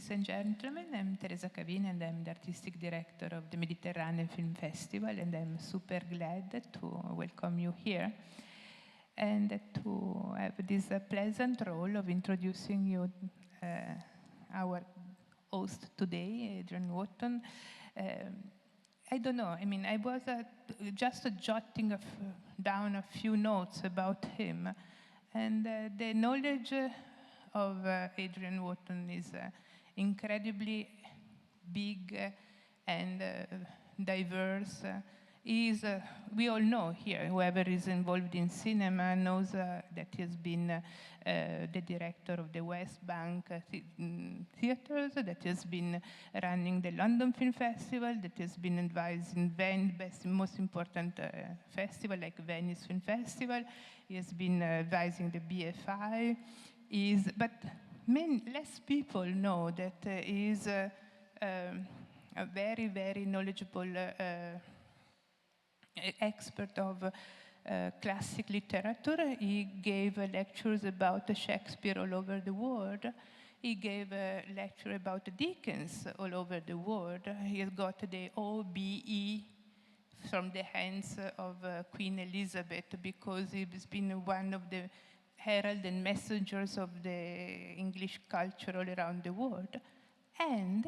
Ladies and gentlemen, I'm Teresa Cavini and I'm the artistic director of the Mediterranean Film Festival, and I'm super glad to welcome you here and to have this pleasant role of introducing you our host today, Adrian Wootton. I don't know, I mean, I was just jotting down a few notes about him, and the knowledge of Adrian Wootton is incredibly big and diverse. We all know here, whoever is involved in cinema knows that he has been the director of the West Bank theaters, that has been running the London Film Festival, that has been advising most important festival like Venice Film Festival. He has been advising the BFI. But less people know that he is a very, very knowledgeable expert of classic literature. He gave lectures about Shakespeare all over the world. He gave a lecture about Dickens all over the world. He has got the OBE from the hands of Queen Elizabeth because he's been one of the herald and messengers of the English culture all around the world. And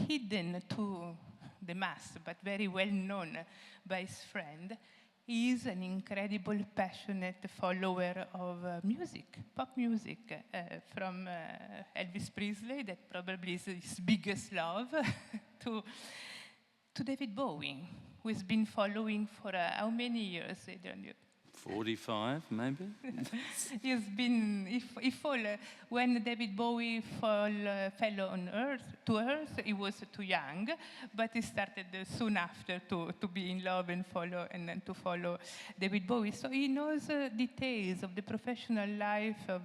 hidden to the mass, but very well known by his friend, he is an incredible, passionate follower of music, pop music, from Elvis Presley, that probably is his biggest love, to David Bowie, who has been following for how many years, Adrian? 45, maybe? He's been, when David Bowie fell to earth, he was too young, but he started soon after to be in love and then to follow David Bowie. So he knows details of the professional life of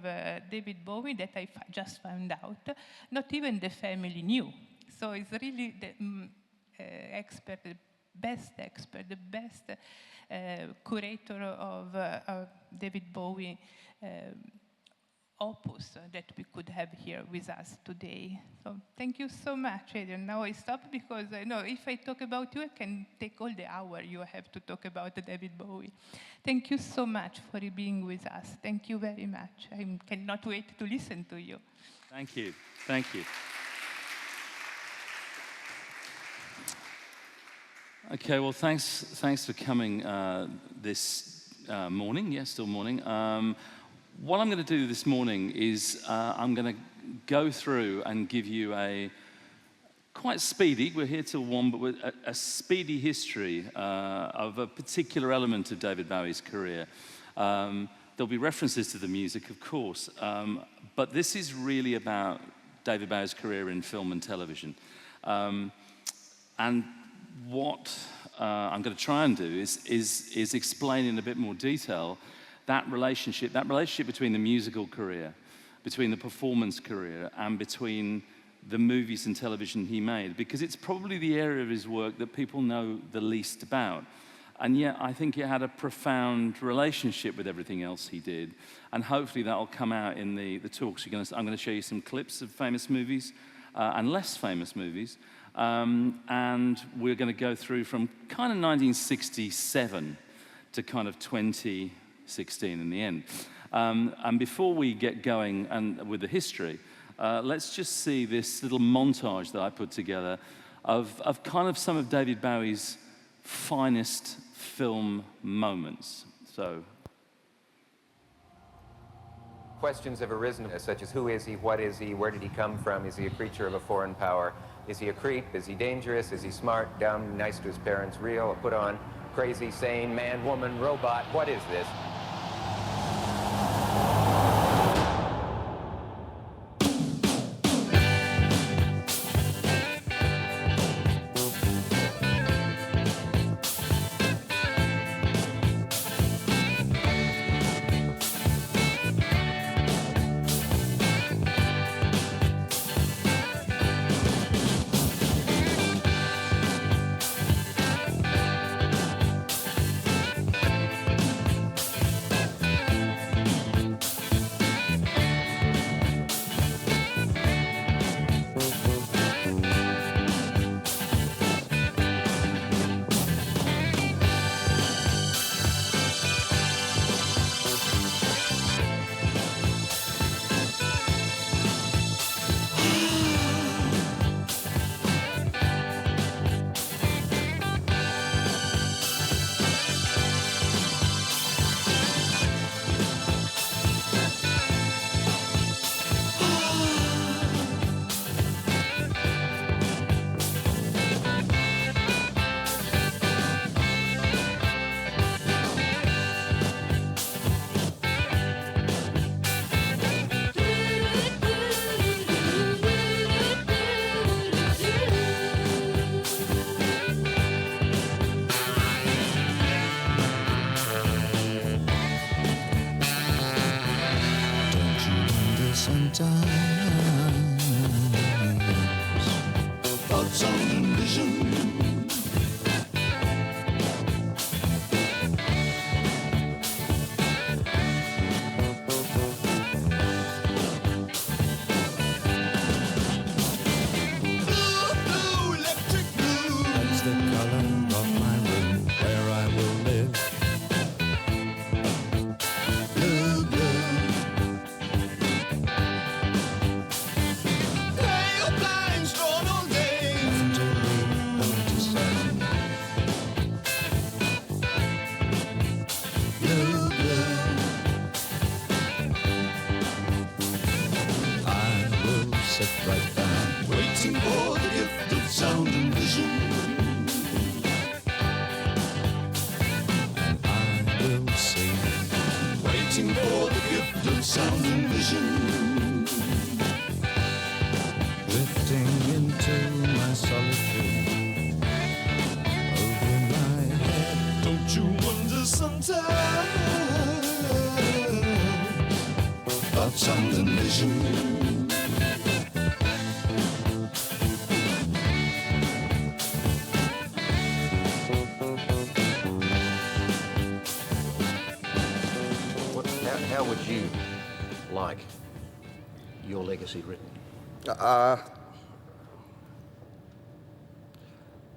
David Bowie that I just found out. Not even the family knew. So he's really the expert, the best curator of David Bowie opus that we could have here with us today. So thank you so much, Adrian. Now I stop because I know if I talk about you, I can take all the hour you have to talk about David Bowie. Thank you so much for being with us. Thank you very much. I cannot wait to listen to you. Thank you. Thank you. Okay, well, thanks for coming this morning. Yes, still morning. What I'm going to do this morning is I'm going to go through and give you a quite speedy, we're here till 1, but with a speedy history of a particular element of David Bowie's career. There'll be references to the music, of course, but this is really about David Bowie's career in film and television. And what I'm going to try and do is explain in a bit more detail that relationship between the musical career, between the performance career, and between the movies and television he made, because it's probably the area of his work that people know the least about. And yet I think it had a profound relationship with everything else he did, and hopefully that will come out in the talks. I'm going to show you some clips of famous movies and less famous movies. And we're going to go through from kind of 1967 to kind of 2016 in the end. And before we get going with the history, let's just see this little montage that I put together of kind of some of David Bowie's finest film moments. So. Questions have arisen such as who is he, what is he, where did he come from, is he a creature of a foreign power, is he a creep, is he dangerous, is he smart, dumb, nice to his parents, real, put on, crazy, sane, man, woman, robot, what is this? right down. Waiting for the gift of sound and vision. And I will sing. Waiting for the gift of sound and vision. Drifting into my solitude. Over my head. Don't you wonder sometimes about sound and vision? How would you like your legacy written?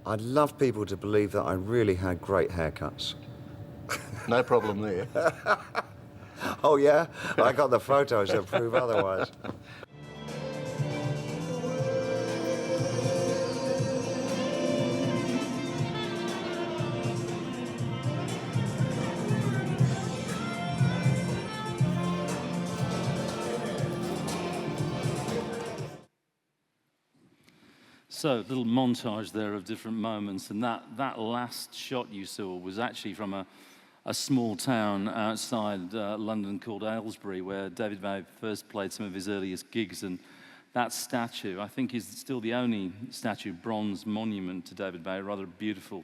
I'd love people to believe that I really had great haircuts. No problem there. Oh yeah? I got the photos that prove otherwise. So, a little montage there of different moments, and that last shot you saw was actually from a small town outside London called Aylesbury, where David Bowie first played some of his earliest gigs, and that statue, I think, is still the only statue, bronze monument to David Bowie, rather a beautiful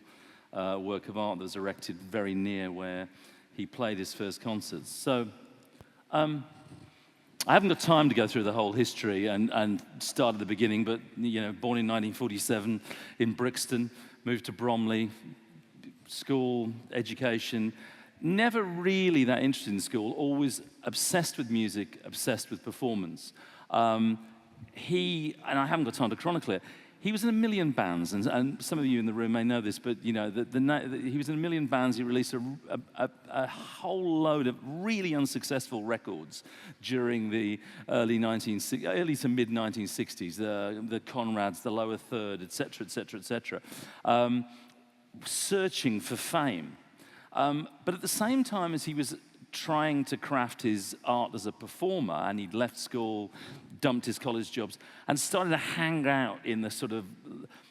work of art that was erected very near where he played his first concerts. So, I haven't got time to go through the whole history and start at the beginning, but, you know, born in 1947 in Brixton, moved to Bromley, school, education, never really that interested in school, always obsessed with music, obsessed with performance. And I haven't got time to chronicle it, he was in a million bands, and some of you in the room may know this, but you know, he was in a million bands. He released a whole load of really unsuccessful records during the early to mid 1960s, the Conrads, the Lower Third, etc., etc., etc., searching for fame. But at the same time as he was trying to craft his art as a performer, and he'd left school, dumped his college jobs, and started to hang out in the sort of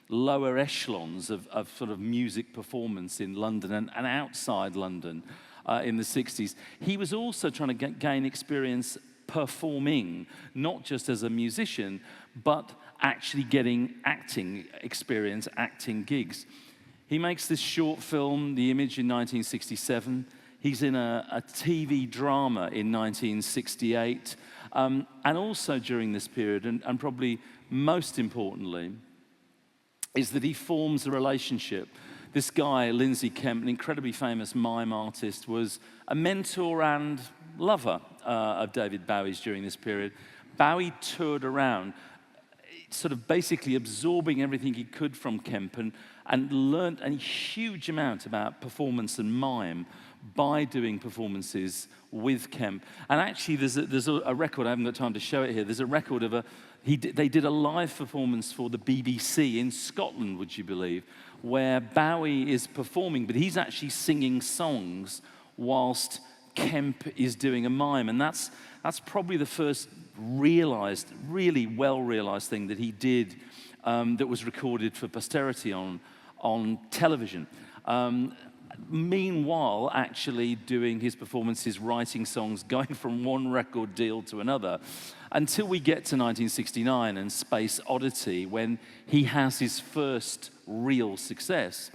lower echelons of sort of music performance in London and outside London in the 60s. He was also trying to gain experience performing, not just as a musician, but actually getting acting experience, acting gigs. He makes this short film, The Image, in 1967. He's in a TV drama in 1968. And also during this period, and probably most importantly, is that he forms a relationship. This guy, Lindsay Kemp, an incredibly famous mime artist, was a mentor and lover of David Bowie's during this period. Bowie toured around, sort of basically absorbing everything he could from Kemp and learned a huge amount about performance and mime by doing performances with Kemp. And actually, there's a record, I haven't got time to show it here, there's a record of they did a live performance for the BBC in Scotland, would you believe, where Bowie is performing, but he's actually singing songs whilst Kemp is doing a mime. And that's probably the first really well-realized thing that he did that was recorded for posterity on television. Meanwhile, actually doing his performances, writing songs, going from one record deal to another, until we get to 1969 and Space Oddity, when he has his first real success.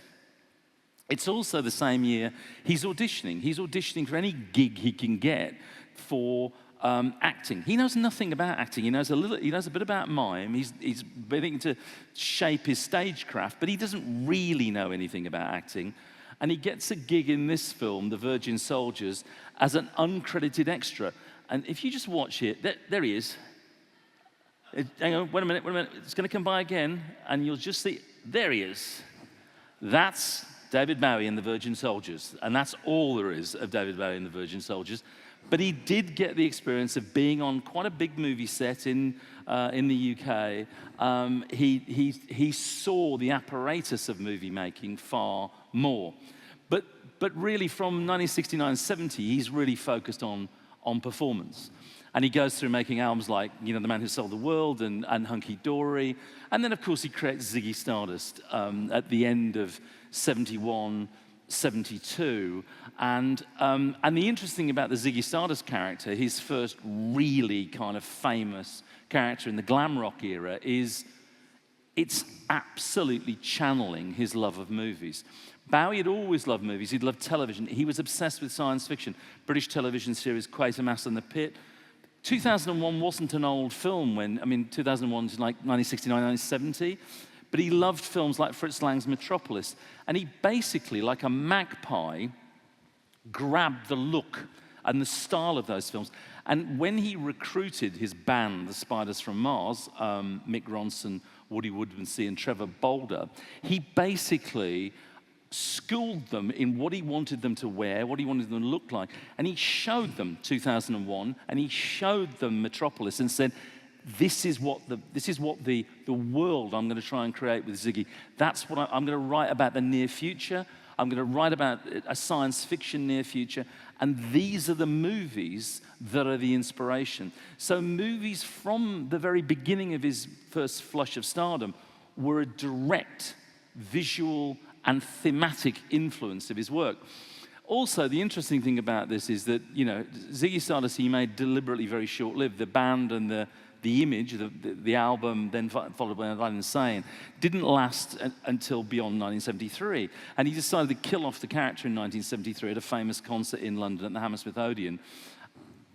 It's also the same year he's auditioning. He's auditioning for any gig he can get for acting. He knows nothing about acting. He knows a bit about mime. He's beginning to shape his stagecraft, but he doesn't really know anything about acting. And he gets a gig in this film, The Virgin Soldiers, as an uncredited extra. And if you just watch it, there he is. Hang on, wait a minute. It's going to come by again, and you'll just see, there he is. That's David Bowie and the Virgin Soldiers. And that's all there is of David Bowie and the Virgin Soldiers. But he did get the experience of being on quite a big movie set in the UK. He saw the apparatus of movie making far more. But really from 1969-70, he's really focused on performance. And he goes through making albums like, The Man Who Sold the World and Hunky Dory. And then, of course, he creates Ziggy Stardust at the end of 71, 72. And the interesting thing about the Ziggy Stardust character, his first really kind of famous character in the glam rock era, is it's absolutely channeling his love of movies. Bowie had always loved movies. He'd loved television. He was obsessed with science fiction. British television series Quatermass and the Pit. 2001 wasn't an old film 2001 is like 1969, 1970. But he loved films like Fritz Lang's Metropolis. And he basically, like a magpie, grabbed the look and the style of those films. And when he recruited his band, the Spiders from Mars, Mick Ronson, Woody Woodmansey, and Trevor Bolder, he basically schooled them in what he wanted them to wear, what he wanted them to look like. And he showed them 2001, and he showed them Metropolis and said, this is what the world I'm going to try and create with Ziggy. That's what I'm going to write about the near future. I'm going to write about a science fiction near future. And these are the movies that are the inspiration. So movies from the very beginning of his first flush of stardom were a direct visual and thematic influence of his work. Also, the interesting thing about this is that, Ziggy Stardust he made deliberately very short-lived. The band and the image, the album, then followed by Light Insane, didn't last until beyond 1973. And he decided to kill off the character in 1973 at a famous concert in London at the Hammersmith Odeon.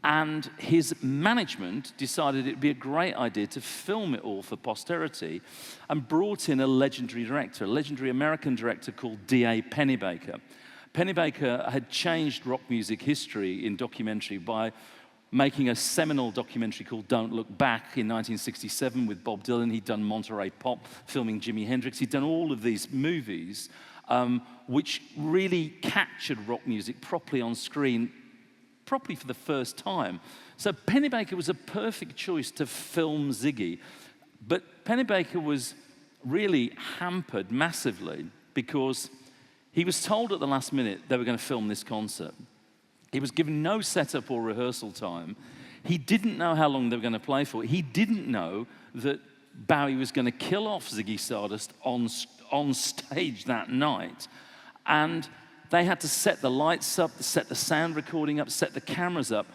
And his management decided it'd be a great idea to film it all for posterity and brought in a legendary director, a legendary American director called D.A. Pennebaker. Pennebaker had changed rock music history in documentary by making a seminal documentary called Don't Look Back in 1967 with Bob Dylan. He'd done Monterey Pop, filming Jimi Hendrix. He'd done all of these movies which really captured rock music properly on screen, properly for the first time. So Pennebaker was a perfect choice to film Ziggy. But Pennebaker was really hampered massively because he was told at the last minute they were going to film this concert. He was given no setup or rehearsal time. He didn't know how long they were going to play for. He didn't know that Bowie was going to kill off Ziggy Stardust on stage that night. And they had to set the lights up, set the sound recording up, set the cameras up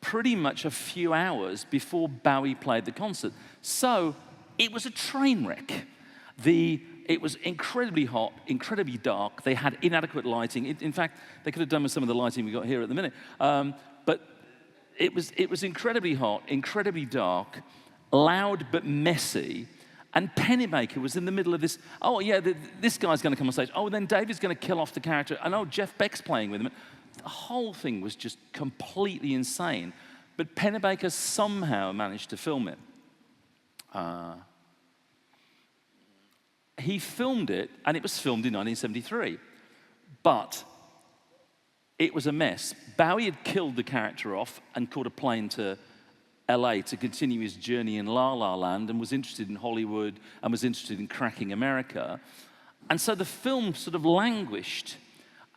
pretty much a few hours before Bowie played the concert. So it was a train wreck. It was incredibly hot, incredibly dark. They had inadequate lighting. In fact, they could have done with some of the lighting we got here at the minute. But it was incredibly hot, incredibly dark, loud but messy. And Pennebaker was in the middle of this. Oh, yeah, this guy's going to come on stage. Oh, then David's going to kill off the character. And oh, Jeff Beck's playing with him. The whole thing was just completely insane. But Pennebaker somehow managed to film it. He filmed it, and it was filmed in 1973. But it was a mess. Bowie had killed the character off and caught a plane to LA to continue his journey in La La Land and was interested in Hollywood and was interested in cracking America. And so the film sort of languished.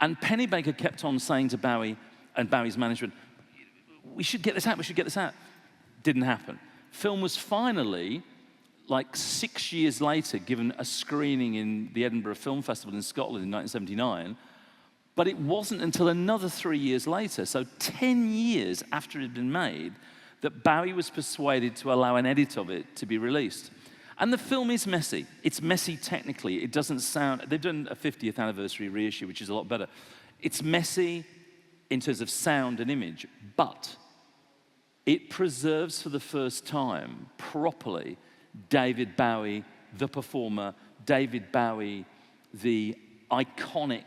And Pennebaker kept on saying to Bowie and Bowie's management, we should get this out, we should get this out. Didn't happen. Film was finally, like 6 years later, given a screening in the Edinburgh Film Festival in Scotland in 1979. But it wasn't until another 3 years later, so 10 years after it had been made, that Bowie was persuaded to allow an edit of it to be released. And the film is messy. It's messy technically. It doesn't sound... They've done a 50th anniversary reissue, which is a lot better. It's messy in terms of sound and image, but it preserves for the first time, properly, David Bowie, the performer, David Bowie, the iconic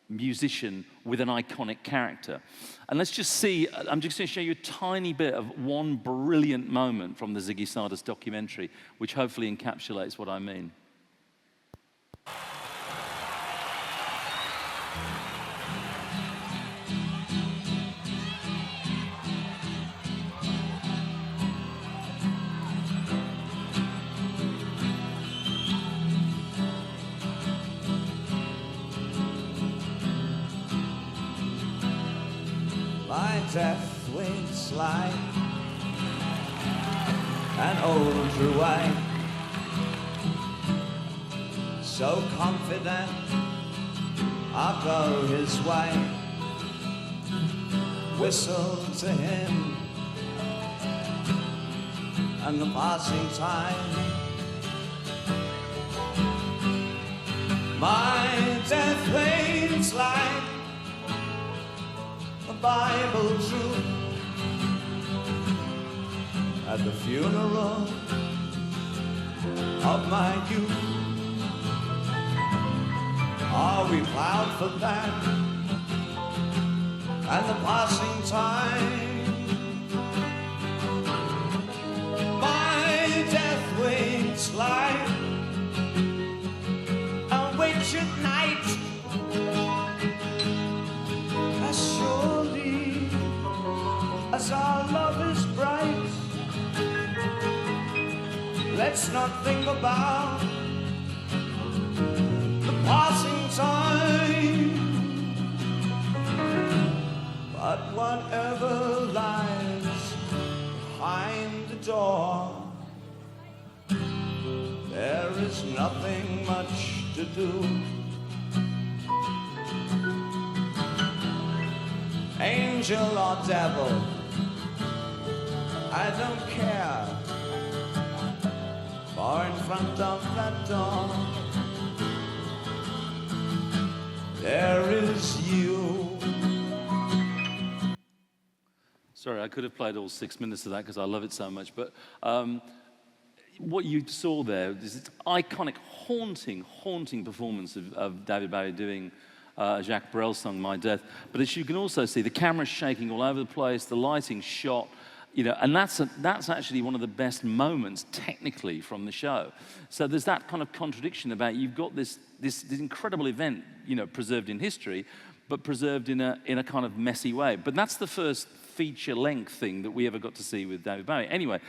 musician with an iconic character. And let's just see, I'm just going to show you a tiny bit of one brilliant moment from the Ziggy Stardust documentary, which hopefully encapsulates what I mean. My death winged slide, an older way, so confident I'll go his way. Whistle to him and the passing time. My death waits like a Bible truth at the funeral of my youth. Are we plowed for that and the passing time? My death waits like a witch at night, as surely as our love is bright. Let's not think about the passing time, but whatever lies behind the door, there is nothing much to do. Angel or devil, I don't care, for in front of that door there is you. Sorry, I could have played all 6 minutes of that because I love it so much, but what you saw there is this iconic, haunting performance of David Bowie doing Jacques Brel's song, My Death. But as you can also see, the camera's shaking all over the place, the lighting's shot, you know, and that's actually one of the best moments technically from the show. So there's that kind of contradiction about you've got this incredible event, you know, preserved in history, but preserved in a kind of messy way. But that's the first feature-length thing that we ever got to see with David Bowie. Anyway,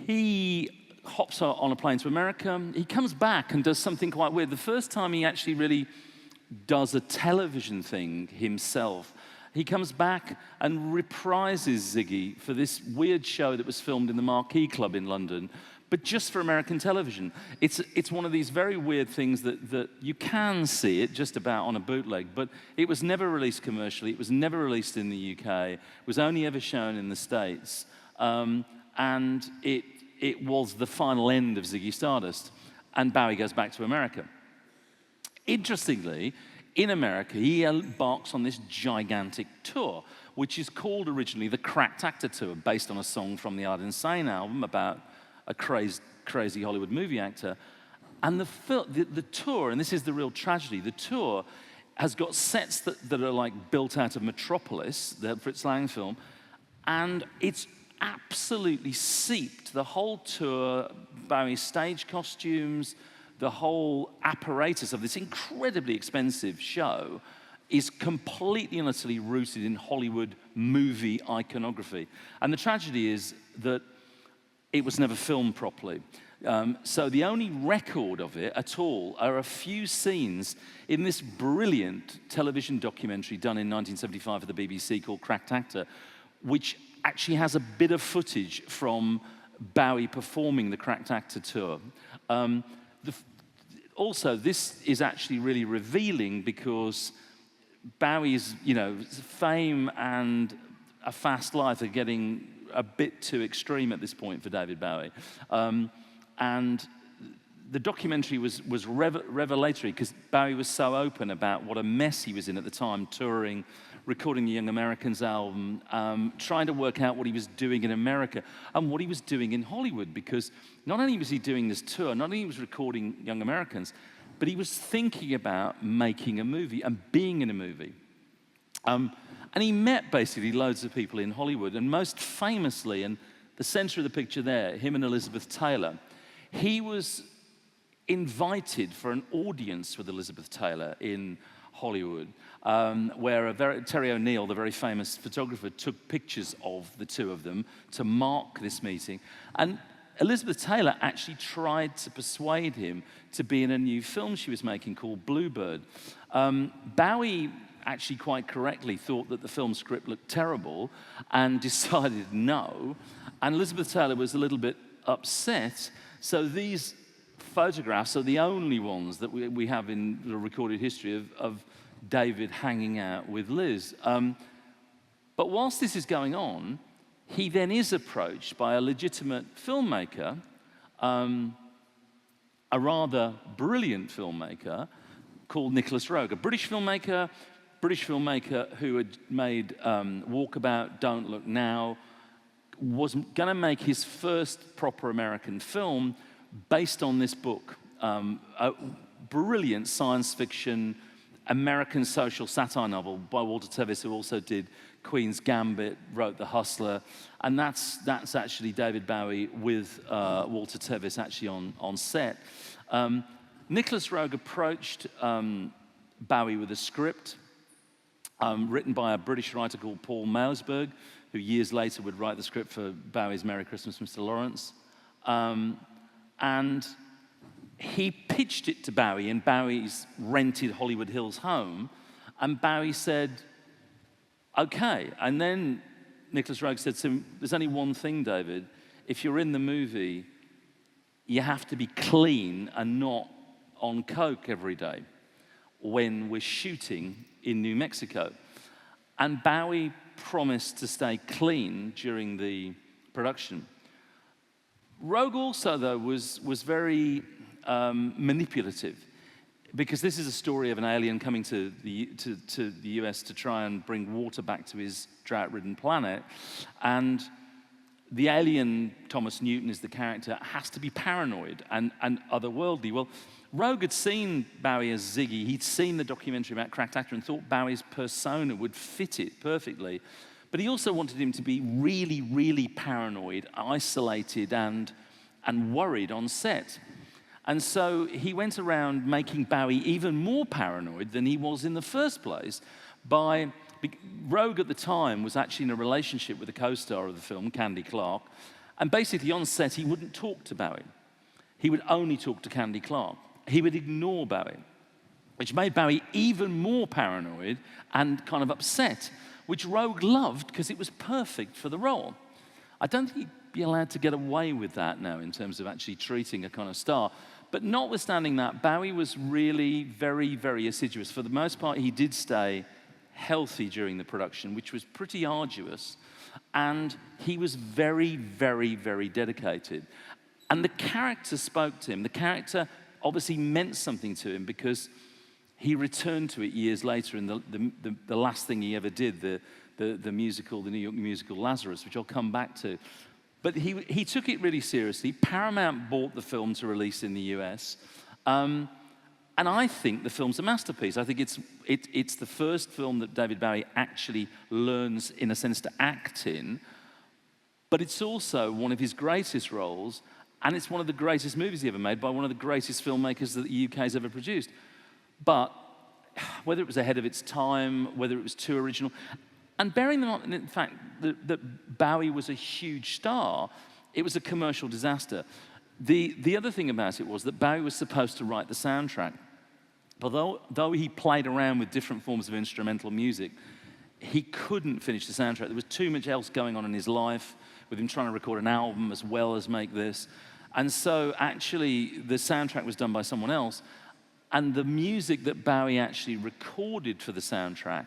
he hops on a plane to America. He comes back and does something quite weird. The first time he actually really does a television thing himself, he comes back and reprises Ziggy for this weird show that was filmed in the Marquee Club in London, but just for American television. It's one of these very weird things that you can see it just about on a bootleg, but it was never released commercially. It was never released in the UK. It was only ever shown in the States. And it was the final end of Ziggy Stardust. And Bowie goes back to America. Interestingly, in America, he embarks on this gigantic tour, which is called originally the Cracked Actor Tour, based on a song from the Art Insane album about a crazy Hollywood movie actor. And the tour, and this is the real tragedy, the tour has got sets that are like built out of Metropolis, the Fritz Lang film, and it's absolutely seeped. The whole tour, Bowie's stage costumes, the whole apparatus of this incredibly expensive show is completely and utterly rooted in Hollywood movie iconography. And the tragedy is that it was never filmed properly. So the only record of it at all are a few scenes in this brilliant television documentary done in 1975 for the BBC called Cracked Actor, which actually has a bit of footage from Bowie performing the Cracked Actor tour. Also, this is actually really revealing because Bowie's, you know, fame and a fast life are getting a bit too extreme at this point for David Bowie. And the documentary was revelatory because Bowie was so open about what a mess he was in at the time, touring, recording the Young Americans album, trying to work out what he was doing in America and what he was doing in Hollywood, because not only was he doing this tour, not only was he recording Young Americans, but he was thinking about making a movie and being in a movie. And he met basically loads of people in Hollywood, and most famously, and the center of the picture there, him and Elizabeth Taylor, he was invited for an audience with Elizabeth Taylor in Hollywood, where Terry O'Neill, the very famous photographer, took pictures of the two of them to mark this meeting. And Elizabeth Taylor actually tried to persuade him to be in a new film she was making called Bluebird. Bowie actually quite correctly thought that the film script looked terrible and decided no. And Elizabeth Taylor was a little bit upset. So these photographs are the only ones that we have in the recorded history of David hanging out with Liz. But whilst this is going on, he then is approached by a legitimate filmmaker, a rather brilliant filmmaker called Nicholas Roeg, a British filmmaker who had made Walkabout, Don't Look Now, was going to make his first proper American film based on this book, a brilliant science fiction American social satire novel by Walter Tevis, who also did Queen's Gambit, wrote The Hustler, and that's actually David Bowie with Walter Tevis actually on set. Nicholas Roeg approached Bowie with a script written by a British writer called Paul Maelsberg, who years later would write the script for Bowie's Merry Christmas, Mr. Lawrence. And he pitched it to Bowie in Bowie's rented Hollywood Hills home, and Bowie said, okay. And then Nicholas Roeg said to him, there's only one thing, David. If you're in the movie, you have to be clean and not on coke every day when we're shooting in New Mexico. And Bowie promised to stay clean during the production. Roeg also, though, was very manipulative, because this is a story of an alien coming to the US to try and bring water back to his drought-ridden planet. And the alien, Thomas Newton is the character, has to be paranoid and otherworldly. Well, Roeg had seen Bowie as Ziggy. He'd seen the documentary about Cracked Actor and thought Bowie's persona would fit it perfectly. But he also wanted him to be really, really paranoid, isolated, and worried on set. And so he went around making Bowie even more paranoid than he was in the first place. Roeg at the time was actually in a relationship with a co-star of the film, Candy Clark, and basically on set he wouldn't talk to Bowie. He would only talk to Candy Clark. He would ignore Bowie, which made Bowie even more paranoid and kind of upset, which Roeg loved because it was perfect for the role. I don't think he'd be allowed to get away with that now in terms of actually treating a kind of star. But notwithstanding that, Bowie was really very, very assiduous. For the most part, he did stay healthy during the production, which was pretty arduous. And he was very, very, very dedicated. And the character spoke to him. The character obviously meant something to him because he returned to it years later in the last thing he ever did, the musical, the New York musical Lazarus, which I'll come back to. But he took it really seriously. Paramount bought the film to release in the US. And I think the film's a masterpiece. I think it's the first film that David Bowie actually learns, in a sense, to act in. But it's also one of his greatest roles, and it's one of the greatest movies he ever made by one of the greatest filmmakers that the UK has ever produced. But whether it was ahead of its time, whether it was too original, and bearing in mind, in fact, that Bowie was a huge star, it was a commercial disaster. The other thing about it was that Bowie was supposed to write the soundtrack. But though he played around with different forms of instrumental music, he couldn't finish the soundtrack. There was too much else going on in his life, with him trying to record an album as well as make this. And so actually the soundtrack was done by someone else. And the music that Bowie actually recorded for the soundtrack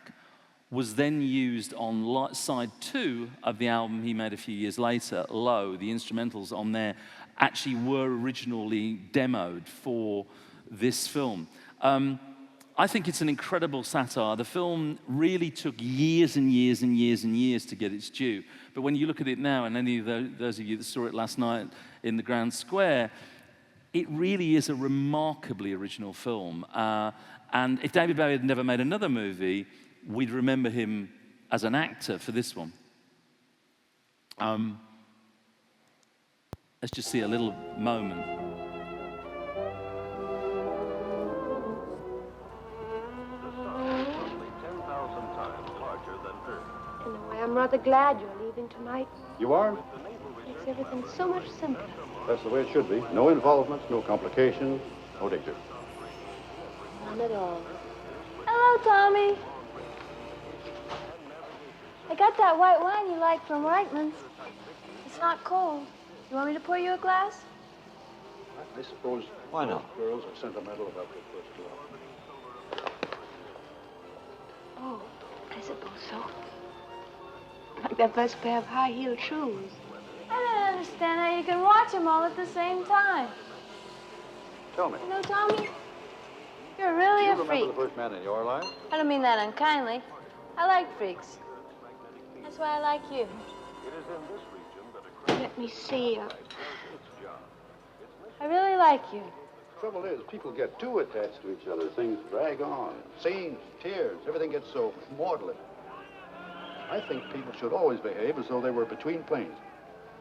was then used on side 2 of the album he made a few years later, Low. The instrumentals on there actually were originally demoed for this film. I think it's an incredible satire. The film really took years and years and years and years to get its due. But when you look at it now, and any of those of you that saw it last night in the Grand Square, it really is a remarkably original film. And if David Bowie had never made another movie, we'd remember him as an actor for this one. Let's just see a little moment. I'm rather glad you're leaving tonight. You are? Makes everything so much simpler. That's the way it should be. No involvements, no complications, no danger. None at all. Hello, Tommy. I got that white wine you like from Reitman's. It's not cold. You want me to pour you a glass? I suppose. Why not? Girls are sentimental about their first love. Oh, I suppose so. Like their first pair of high-heeled shoes. I don't understand how you can watch them all at the same time. Tell me. You know, Tommy, you're really a Do you freak. remember the first man in your life? I don't mean that unkindly. I like freaks. That's why I like you. It is in this region that a Let me see you. I really like you. trouble is, people get too attached to each other. Things drag on. Scenes, tears, everything gets so maudlin. I think people should always behave as though they were between planes.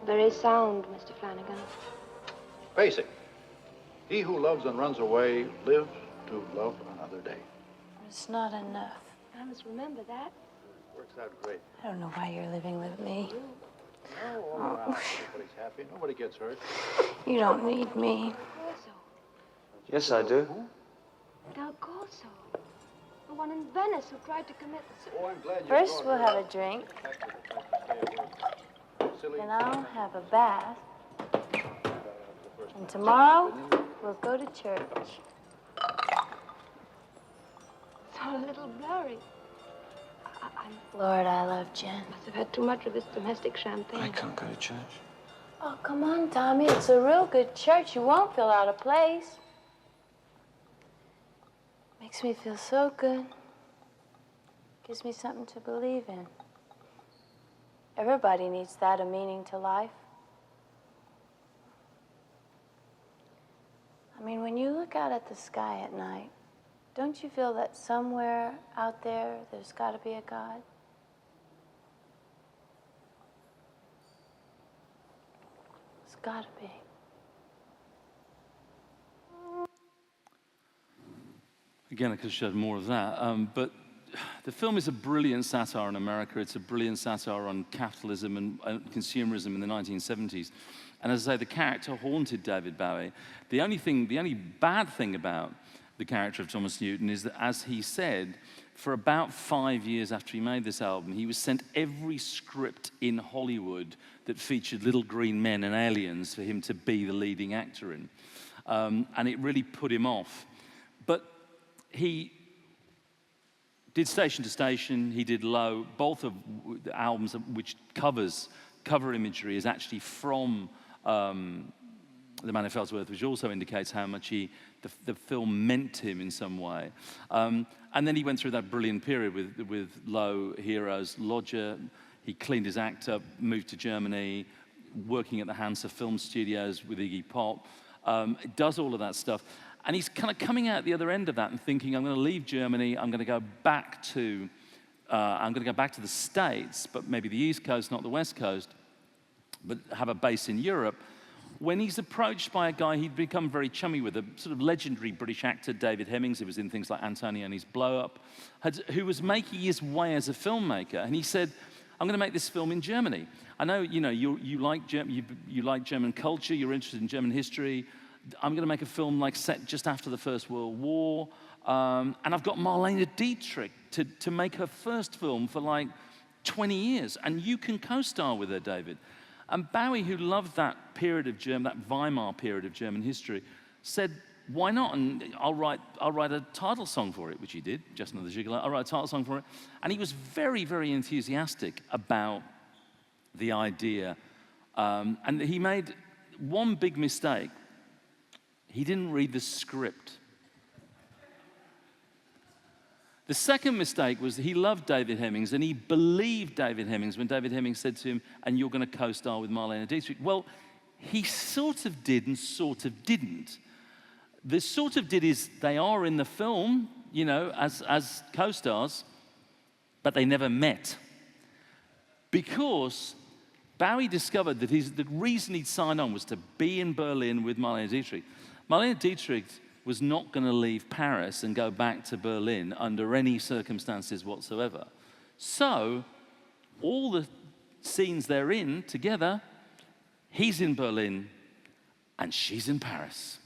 Very sound, Mr. Flanagan. Face it. He who loves and runs away lives to love another day. It's not enough. I must remember that. Works out great. I don't know why you're living with me. All around, everybody's happy. Nobody gets hurt. You don't need me. Yes, I do. Del Corso. The one in Venice who tried to commit Oh, I'm glad you First, brought we'll her. have a drink. Silly. Then I'll have a bath. And tomorrow, we'll go to church. It's all a little blurry. Lord, I love Jen. Must have had too much of this domestic champagne. I can't go to church. Oh, come on, Tommy. It's a real good church. You won't feel out of place. Makes me feel so good. Gives me something to believe in. Everybody needs that, a meaning to life. I mean, when you look out at the sky at night, don't you feel that somewhere out there, there's got to be a God? There's got to be. Again, I could have showed more of that, but the film is a brilliant satire on America. It's a brilliant satire on capitalism and consumerism in the 1970s. And as I say, the character haunted David Bowie. The only bad thing about the character of Thomas Newton is that, as he said, for about 5 years after he made this album, he was sent every script in Hollywood that featured little green men and aliens for him to be the leading actor in. And it really put him off. But he did Station to Station, he did Low, both of the albums which cover imagery is actually from The Man Who Fell to Earth, which also indicates how much the film meant to him in some way. And then he went through that brilliant period with Low, Heroes, Lodger. He cleaned his act up, moved to Germany, working at the Hansa Film Studios with Iggy Pop. Does all of that stuff. And he's kind of coming out the other end of that and thinking, I'm going to leave Germany, I'm going to go back to the States, but maybe the East Coast, not the West Coast, but have a base in Europe. When he's approached by a guy he'd become very chummy with, a sort of legendary British actor, David Hemmings, who was in things like Antonioni's Blow Up, who was making his way as a filmmaker, and he said, I'm going to make this film in Germany. I know, you like German culture, you're interested in German history. I'm going to make a film like set just after the First World War, and I've got Marlene Dietrich to make her first film for like 20 years, and you can co-star with her, David. And Bowie, who loved that period of that Weimar period of German history, said, why not? And I'll write a title song for it, which he did, Just Another Gigolo. I'll write a title song for it. And he was very, very enthusiastic about the idea. And he made one big mistake. He didn't read the script. The second mistake was that he loved David Hemmings, and he believed David Hemmings when David Hemmings said to him, and you're going to co-star with Marlene Dietrich. Well, he sort of did and sort of didn't. The sort of did is they are in the film, as co-stars, but they never met. Because Bowie discovered that the reason he'd signed on was to be in Berlin with Marlene Dietrich. Marlene Dietrich was not going to leave Paris and go back to Berlin under any circumstances whatsoever. So, all the scenes they're in together, he's in Berlin and she's in Paris.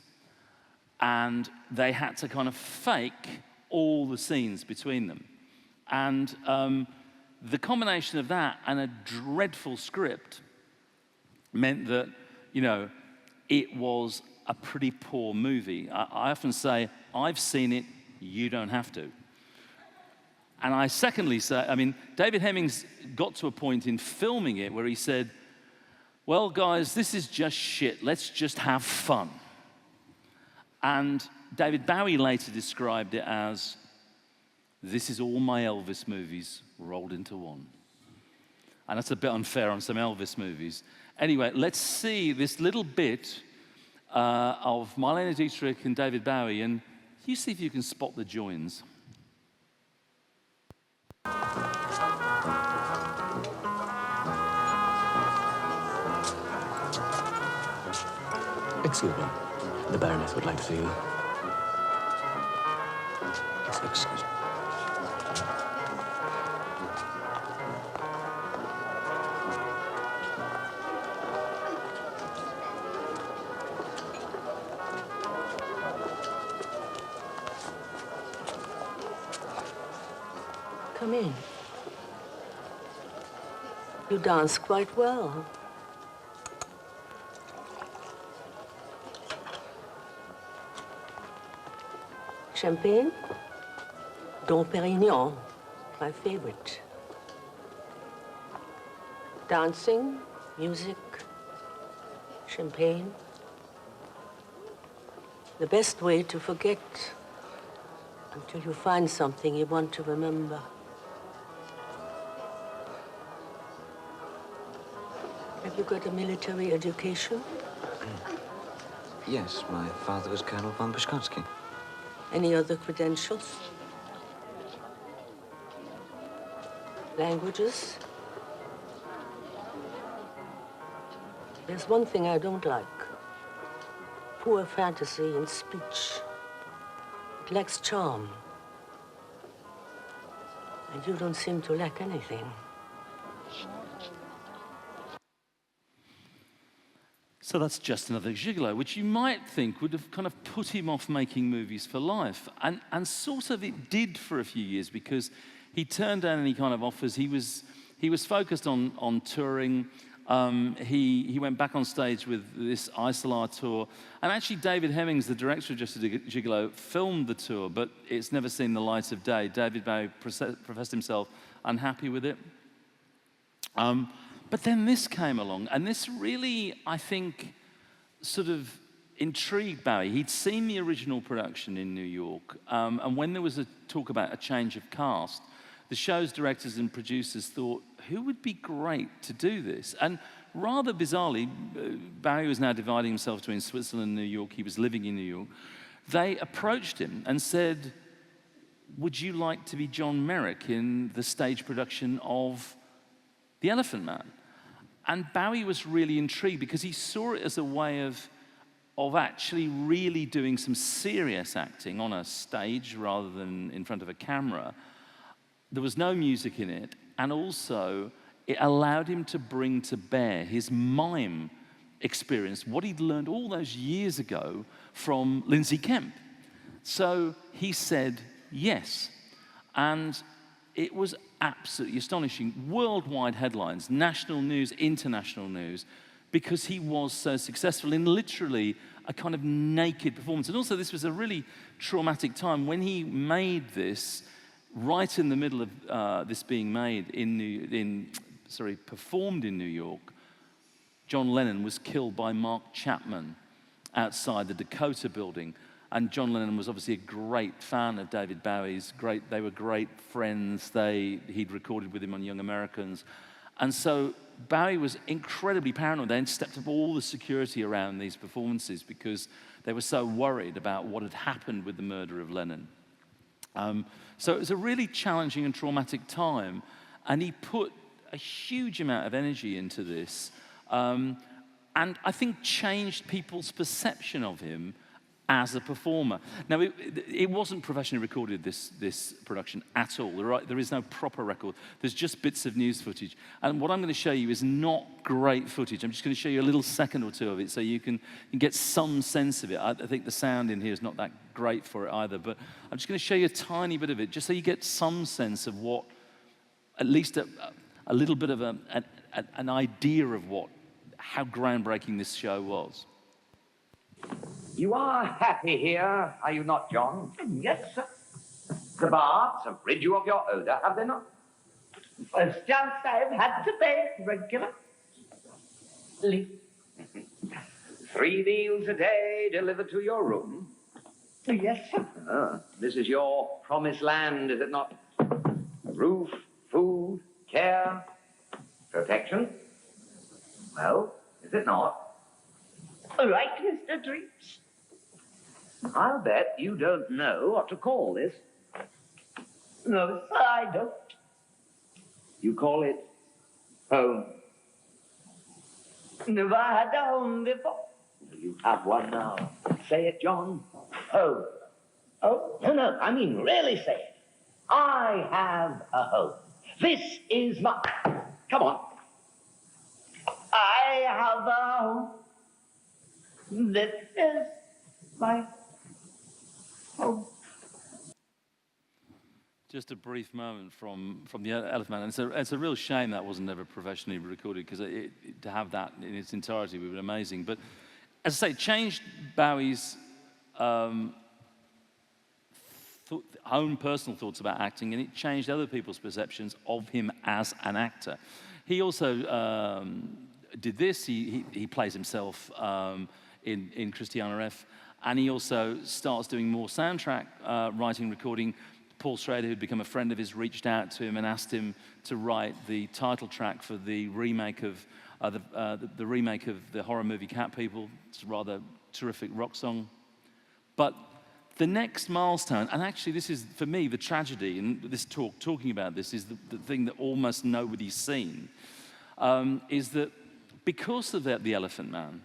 And they had to kind of fake all the scenes between them. And the combination of that and a dreadful script meant that, you know, it was a pretty poor movie. I often say, I've seen it, you don't have to. And I secondly say, I mean, David Hemmings got to a point in filming it where he said, well, guys, this is just shit. Let's just have fun. And David Bowie later described it as, this is all my Elvis movies rolled into one. And that's a bit unfair on some Elvis movies. Anyway, let's see this little bit of Marlene Dietrich and David Bowie, and you see if you can spot the joins. Excuse me. The Baroness would like to see you. Excuse me. Come in. You dance quite well. Champagne? Dom Perignon, my favorite. Dancing, music, champagne. The best way to forget until you find something you want to remember. Have you got a military education? Yes, my father was Colonel von Bushkowski. Any other credentials? Languages? There's one thing I don't like. Poor fantasy in speech. It lacks charm. And you don't seem to lack anything. So that's just another gigolo, which you might think would have kind of put him off making movies for life. And sort of it did for a few years, because he turned down any kind of offers. He was focused on touring. He went back on stage with this Isolar tour. And actually David Hemmings, the director of Just a Gigolo, filmed the tour, but it's never seen the light of day. David Bowie professed himself unhappy with it. But then this came along, and this really, I think, sort of intrigued Bowie. He'd seen the original production in New York, and when there was a talk about a change of cast, the show's directors and producers thought, who would be great to do this? And rather bizarrely, Bowie was now dividing himself between Switzerland and New York. He was living in New York. They approached him and said, would you like to be John Merrick in the stage production of The Elephant Man? And Bowie was really intrigued because he saw it as a way of actually really doing some serious acting on a stage rather than in front of a camera. There was no music in it, and also it allowed him to bring to bear his mime experience, what he'd learned all those years ago from Lindsay Kemp. So he said yes, and it was absolutely astonishing. Worldwide headlines, national news, international news, because he was so successful in literally a kind of naked performance. And also this was a really traumatic time. When he made this, right in the middle of this being made performed in New York, John Lennon was killed by Mark Chapman outside the Dakota building. And John Lennon was obviously a great fan of David Bowie's. They were great friends. He'd recorded with him on Young Americans. And so Bowie was incredibly paranoid. They stepped up all the security around these performances because they were so worried about what had happened with the murder of Lennon. So it was a really challenging and traumatic time. And he put a huge amount of energy into this. And I think changed people's perception of him as a performer. Now, it wasn't professionally recorded, this production, at all. There is no proper record. There's just bits of news footage. And what I'm going to show you is not great footage. I'm just going to show you a little second or two of it so you can get some sense of it. I think the sound in here is not that great for it either, but I'm just going to show you a tiny bit of it just so you get some sense of what at least a little bit of an idea of how groundbreaking this show was. You are happy here, are you not, John? Yes, sir. The baths have rid you of your odour, have they not? It's just I've had to bathe regularly. 3 meals a day delivered to your room? Yes, sir. Ah, this is your promised land, is it not? Roof, food, care, protection. Well, is it not? Right, Mr. Dreeps. I'll bet you don't know what to call this. No, sir, I don't. You call it home. Never had a home before. You have one now. Say it, John. Home. Oh, no, I mean really say it. I have a home. This is my... Come on. I have a home. This is my home. Just a brief moment from the Elephant Man. And it's a real shame that wasn't ever professionally recorded, because to have that in its entirety would have been amazing. But as I say, it changed Bowie's own personal thoughts about acting, and it changed other people's perceptions of him as an actor. He also did this. He plays himself in Christiana F. And he also starts doing more soundtrack writing, recording. Paul Schrader, who'd become a friend of his, reached out to him and asked him to write the title track for the remake of the remake of the horror movie Cat People. It's a rather terrific rock song. But the next milestone, and actually this is, for me, the tragedy, and this talking about this is the thing that almost nobody's seen, is that because of the Elephant Man,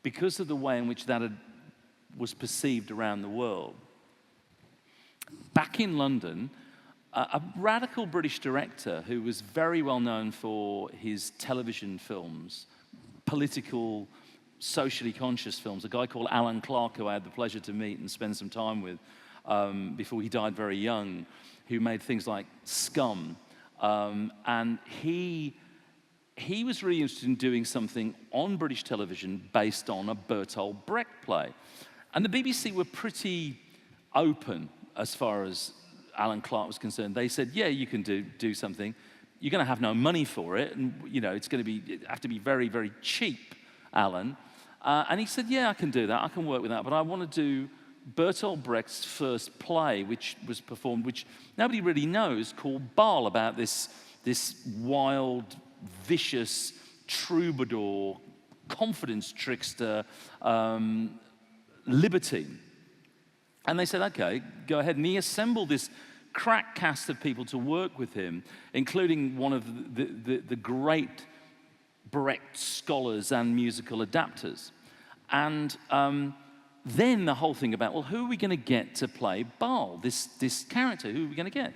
because of the way in which that was perceived around the world, back in London, a radical British director who was very well known for his television films, political, socially conscious films, a guy called Alan Clark, who I had the pleasure to meet and spend some time with before he died very young, who made things like Scum. And he was really interested in doing something on British television based on a Bertolt Brecht play. And the BBC were pretty open as far as Alan Clark was concerned. They said, yeah, you can do something. You're going to have no money for it, and it's going to have to be very, very cheap, Alan. And he said, yeah, I can do that. I can work with that. But I want to do Bertolt Brecht's first play, which was performed, which nobody really knows, called Baal, about this wild, vicious troubadour, confidence trickster, libertine. And they said, okay, go ahead. And he assembled this crack cast of people to work with him, including one of the great Brecht scholars and musical adapters. And then the whole thing about, well, who are we going to get to play Baal, this character? Who are we going to get?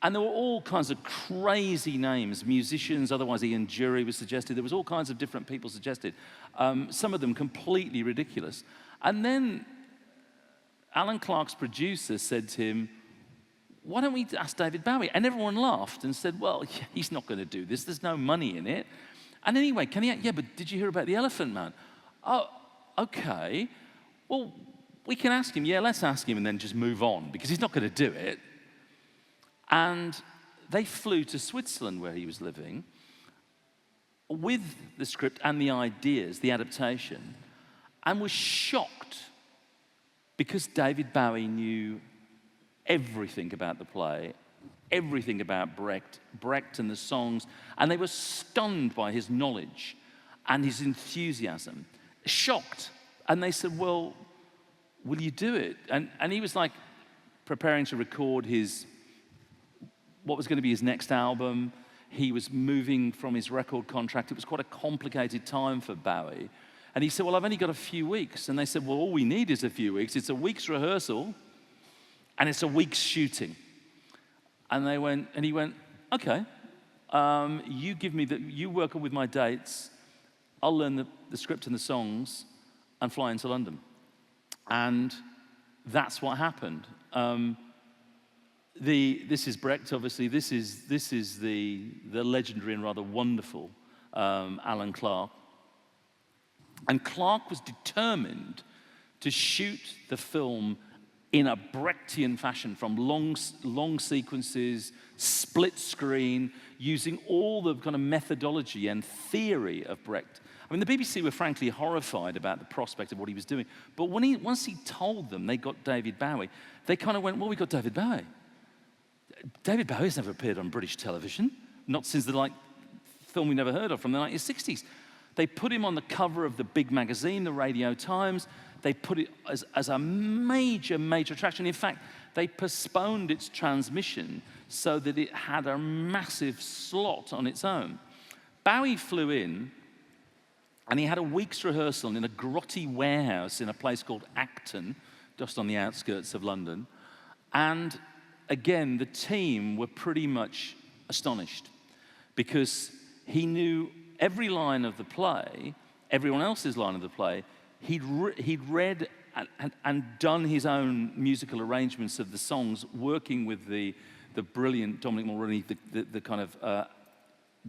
And there were all kinds of crazy names, musicians, otherwise Ian Jury was suggested. There was all kinds of different people suggested, some of them completely ridiculous. And then Alan Clark's producer said to him, why don't we ask David Bowie? And everyone laughed and said, well, he's not going to do this. There's no money in it. And anyway, can he? Yeah, but did you hear about the Elephant Man? Oh, okay. Well, we can ask him. Yeah, let's ask him and then just move on, because he's not going to do it. And they flew to Switzerland, where he was living, with the script and the ideas, the adaptation, and was shocked, because David Bowie knew everything about the play, everything about Brecht and the songs, and they were stunned by his knowledge and his enthusiasm, shocked. And they said, well, will you do it? And he was like preparing to record what was going to be his next album. He was moving from his record contract. It was quite a complicated time for Bowie. And he said, well, I've only got a few weeks. And they said, well, all we need is a few weeks. It's a week's rehearsal, and it's a week's shooting. And he went, okay, you work with my dates, I'll learn the script and the songs and fly into London. And that's what happened. this is Brecht, obviously. This is the legendary and rather wonderful Alan Clark. And Clark was determined to shoot the film in a Brechtian fashion, from long sequences, split screen, using all the kind of methodology and theory of Brecht. I mean, the BBC were frankly horrified about the prospect of what he was doing. But once he told them they got David Bowie, they kind of went, well, we got David Bowie. David Bowie's never appeared on British television, not since the film we never heard of from the 1960s. They put him on the cover of the big magazine, the Radio Times. They put it as a major, major attraction. In fact, they postponed its transmission so that it had a massive slot on its own. Bowie flew in, and he had a week's rehearsal in a grotty warehouse in a place called Acton, just on the outskirts of London. And again, the team were pretty much astonished because he knew every line of the play, everyone else's line of the play. He'd read and done his own musical arrangements of the songs, working with the brilliant Dominic Mulroney, the kind of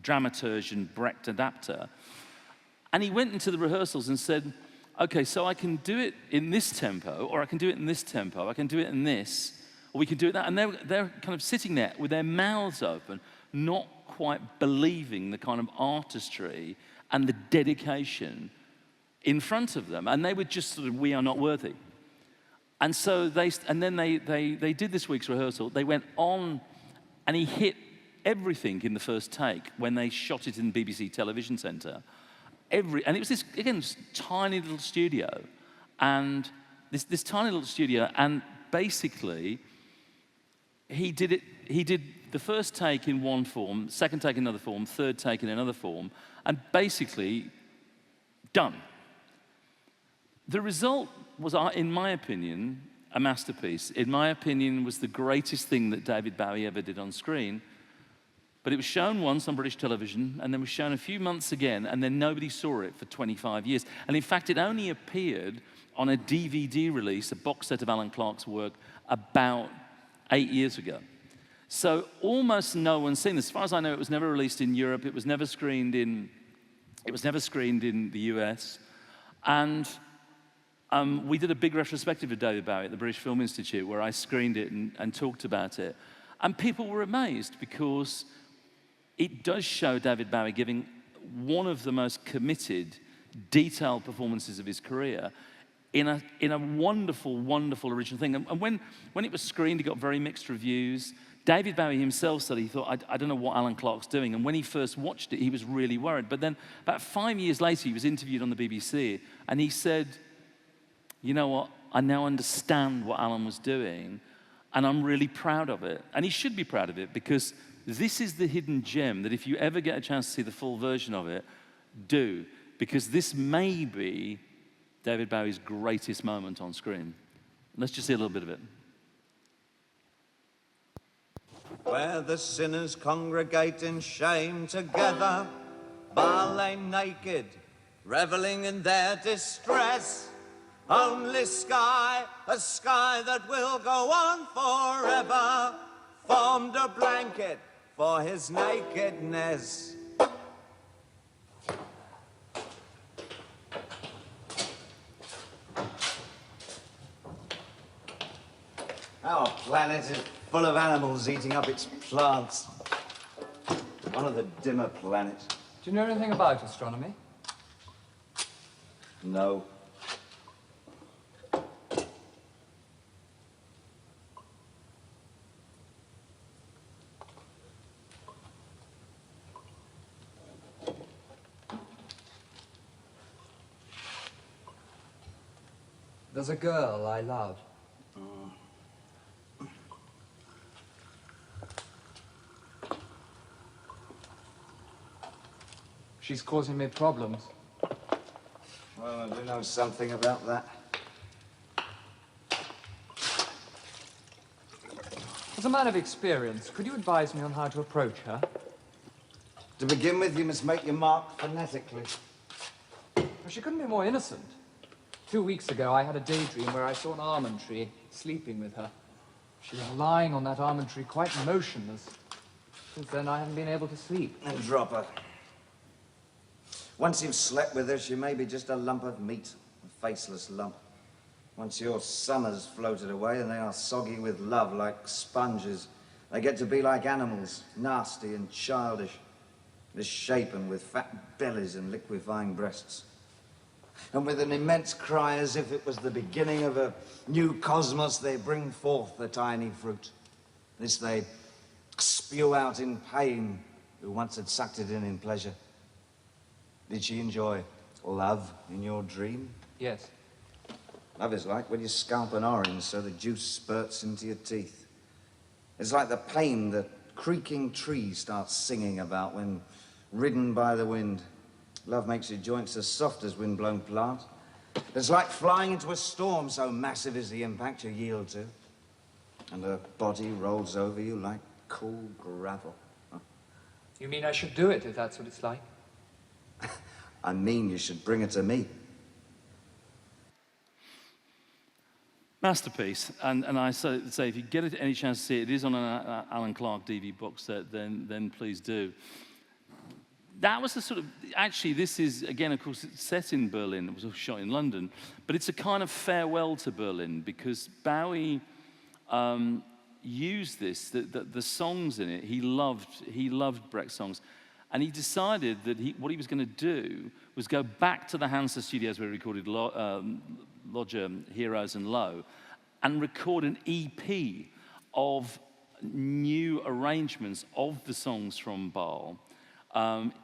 dramaturge and Brecht adapter. And he went into the rehearsals and said, okay, so I can do it in this tempo, or I can do it in this tempo, I can do it in this, or we can do it that. And they're kind of sitting there with their mouths open, not quite believing the kind of artistry and the dedication in front of them. And they were just sort of, we are not worthy. And so they did this week's rehearsal. They went on, and he hit everything in the first take when they shot it in the BBC Television Centre. And it was this, again, tiny little studio. And this tiny little studio, and basically, he did the first take in one form, second take in another form, third take in another form, and basically done. The result was, in my opinion, a masterpiece. In my opinion, was the greatest thing that David Bowie ever did on screen. But it was shown once on British television, and then was shown a few months again, and then nobody saw it for 25 years. And in fact, it only appeared on a DVD release, a box set of Alan Clark's work, about 8 years ago. So almost no one's seen this. As far as I know, it was never released in Europe. It was never screened in the US. And we did a big retrospective of David Bowie at the British Film Institute, where I screened it and talked about it. And people were amazed because it does show David Bowie giving one of the most committed, detailed performances of his career in a wonderful, wonderful original thing. And when it was screened, it got very mixed reviews. David Bowie himself said he thought, I don't know what Alan Clark's doing. And when he first watched it, he was really worried. But then about 5 years later, he was interviewed on the BBC, and he said, you know what, I now understand what Alan was doing, and I'm really proud of it. And he should be proud of it, because this is the hidden gem that if you ever get a chance to see the full version of it, do. Because this may be David Bowie's greatest moment on screen. Let's just see a little bit of it. Where the sinners congregate in shame together, ballet naked, reveling in their distress. Only sky, a sky that will go on forever, formed a blanket for his nakedness. Our planet is full of animals eating up its plants. One of the dimmer planets. Do you know anything about astronomy? No. There's a girl I love. She's causing me problems. Well, I do know something about that. As a man of experience, could you advise me on how to approach her? To begin with, you must make your mark phonetically. Well, she couldn't be more innocent. 2 weeks ago, I had a daydream where I saw an almond tree sleeping with her. She was lying on that almond tree, quite motionless. Since then, I haven't been able to sleep. And drop her. Once you've slept with her, she may be just a lump of meat, a faceless lump. Once your summer's floated away and they are soggy with love like sponges, they get to be like animals, nasty and childish, misshapen with fat bellies and liquefying breasts. And with an immense cry as if it was the beginning of a new cosmos, they bring forth the tiny fruit. This they spew out in pain, who once had sucked it in pleasure. Did she enjoy love in your dream? Yes. Love is like when you scalp an orange so the juice spurts into your teeth. It's like the pain that creaking trees start singing about when ridden by the wind. Love makes your joints as soft as wind-blown plant. It's like flying into a storm, so massive is the impact you yield to. And her body rolls over you like cool gravel. Huh? You mean I should do it, if that's what it's like? I mean you should bring her to me. Masterpiece, and I say if you get any chance to see it, it is on an Alan Clark DVD box set, then please do. That was the sort of, actually this is, again, of course, it's set in Berlin, it was shot in London, but it's a kind of farewell to Berlin, because Bowie used this, the songs in it, he loved Brecht's songs, and he decided that what he was going to do was go back to the Hansa studios where he recorded Lodger, Heroes and Low, and record an EP of new arrangements of the songs from Bâle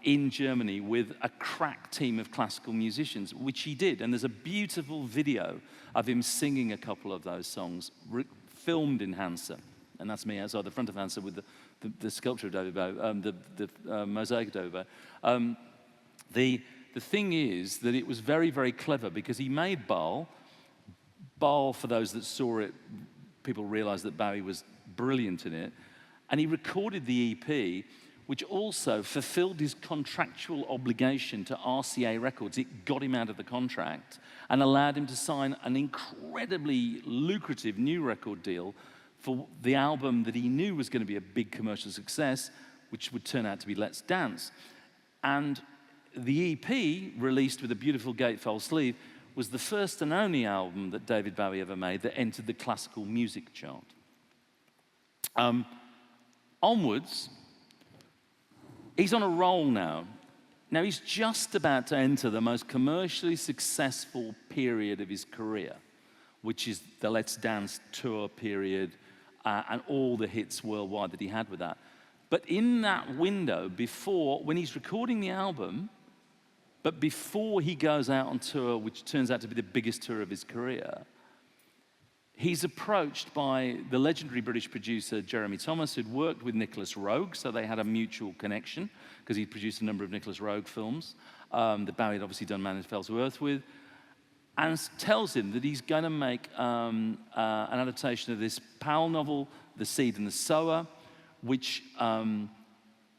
in Germany with a crack team of classical musicians, which he did. And there's a beautiful video of him singing a couple of those songs, filmed in Hansa. And that's me outside the front of Hansa with the sculpture of David Bowie, the mosaic of David Bowie. The thing is that it was very, very clever because he made Bâle. Bâle, for those that saw it, people realized that Bowie was brilliant in it. And he recorded the EP, which also fulfilled his contractual obligation to RCA Records. It got him out of the contract and allowed him to sign an incredibly lucrative new record deal for the album that he knew was going to be a big commercial success, which would turn out to be Let's Dance. And the EP, released with a beautiful gatefold sleeve, was the first and only album that David Bowie ever made that entered the classical music chart. Onwards, he's on a roll now. Now, he's just about to enter the most commercially successful period of his career, which is the Let's Dance tour period and all the hits worldwide that he had with that. But in that window, when he's recording the album, but before he goes out on tour, which turns out to be the biggest tour of his career, he's approached by the legendary British producer Jeremy Thomas, who'd worked with Nicholas Roeg, so they had a mutual connection, because he'd produced a number of Nicholas Roeg films that Bowie had obviously done Man Who Fell to Earth with, and tells him that he's going to make an adaptation of this Powell novel, The Seed and the Sower, which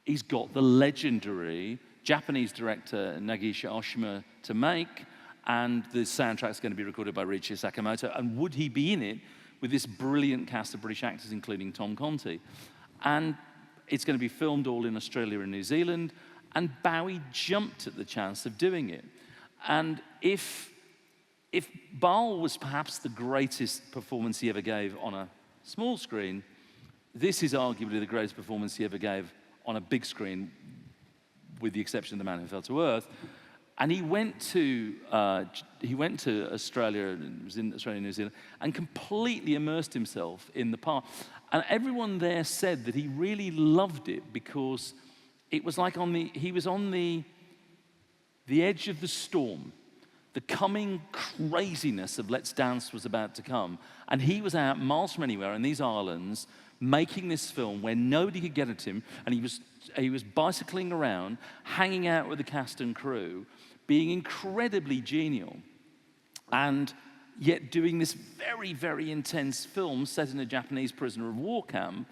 he's got the legendary Japanese director Nagishi Oshima to make, and the soundtrack's going to be recorded by Ryuichi Sakamoto. And would he be in it with this brilliant cast of British actors, including Tom Conti? And it's going to be filmed all in Australia and New Zealand, and Bowie jumped at the chance of doing it. And if Bâle was perhaps the greatest performance he ever gave on a small screen, this is arguably the greatest performance he ever gave on a big screen, with the exception of The Man Who Fell to Earth. And he went to Australia, and was in Australia and New Zealand, and completely immersed himself in the part. And everyone there said that he really loved it because it was like he was on the edge of the storm. The coming craziness of Let's Dance was about to come. And he was out miles from anywhere in these islands making this film where nobody could get at him, and he was bicycling around, hanging out with the cast and crew, being incredibly genial, and yet doing this very, very intense film set in a Japanese prisoner of war camp,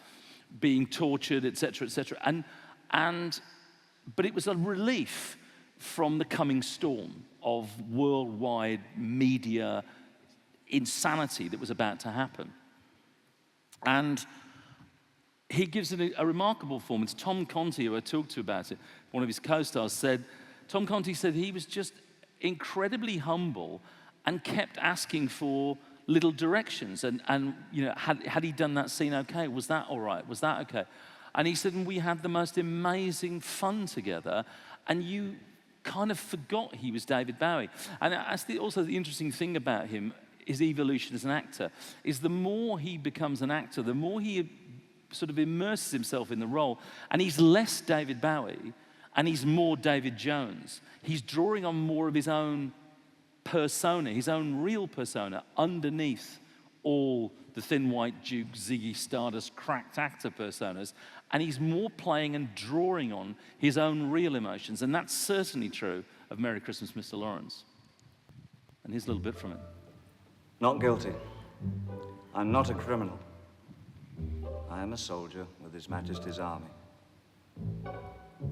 being tortured, etc., etc. But it was a relief from the coming storm of worldwide media insanity that was about to happen. And he gives it a remarkable performance. Tom Conti, who I talked to about it, one of his co-stars, said, Tom Conti said he was just incredibly humble and kept asking for little directions. And you know, had he done that scene okay? Was that all right? Was that okay? And he said, and we had the most amazing fun together, and you kind of forgot he was David Bowie. And also the interesting thing about him, his evolution as an actor, is the more he becomes an actor, the more he sort of immerses himself in the role, and he's less David Bowie, and he's more David Jones. He's drawing on more of his own persona, his own real persona, underneath all the Thin White Duke, Ziggy Stardust, cracked actor personas, and he's more playing and drawing on his own real emotions, and that's certainly true of Merry Christmas, Mr. Lawrence. And here's a little bit from it. Not guilty. I'm not a criminal. I am a soldier with His Majesty's Army.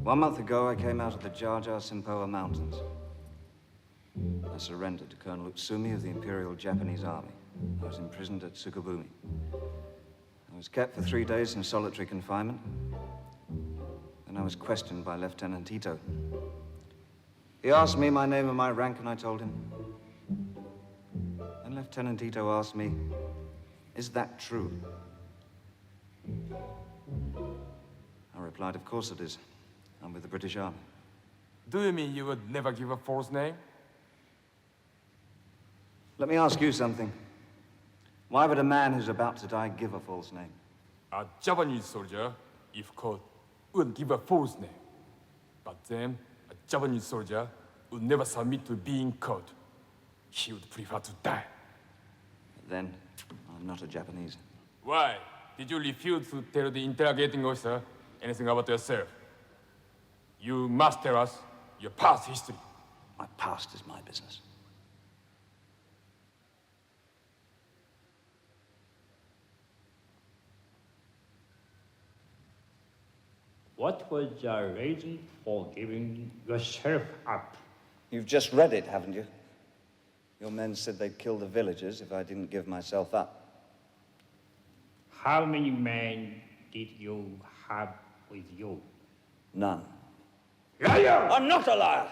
1 month ago, I came out of the Jar Jar Simpoa Mountains. I surrendered to Colonel Utsumi of the Imperial Japanese Army. I was imprisoned at Sukabumi. I was kept for 3 days in solitary confinement. Then I was questioned by Lieutenant Ito. He asked me my name and my rank, and I told him. Then Lieutenant Ito asked me, "Is that true?" I replied, "Of course it is. I'm with the British Army." Do you mean you would never give a false name? Let me ask you something. Why would a man who's about to die give a false name? A Japanese soldier, if caught, would give a false name. But then, a Japanese soldier would never submit to being caught. He would prefer to die. Then, I'm not a Japanese. Why? Did you refuse to tell the interrogating officer anything about yourself? You must tell us your past history. My past is my business. What was your reason for giving yourself up? You've just read it, haven't you? Your men said they'd kill the villagers if I didn't give myself up. How many men did you have with you? None. Liar! I'm not a liar!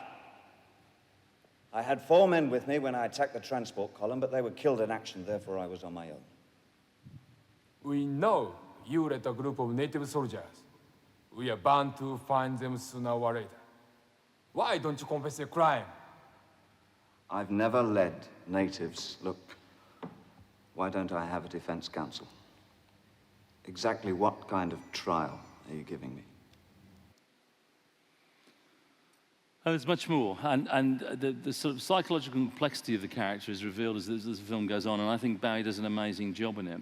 I had 4 men with me when I attacked the transport column, but they were killed in action, therefore I was on my own. We know you led a group of native soldiers. We are bound to find them sooner or later. Why don't you confess your crime? I've never led natives. Look, why don't I have a defense counsel? Exactly what kind of trial are you giving me? Oh, there's much more, and the sort of psychological complexity of the character is revealed as the film goes on, and I think Bowie does an amazing job in it.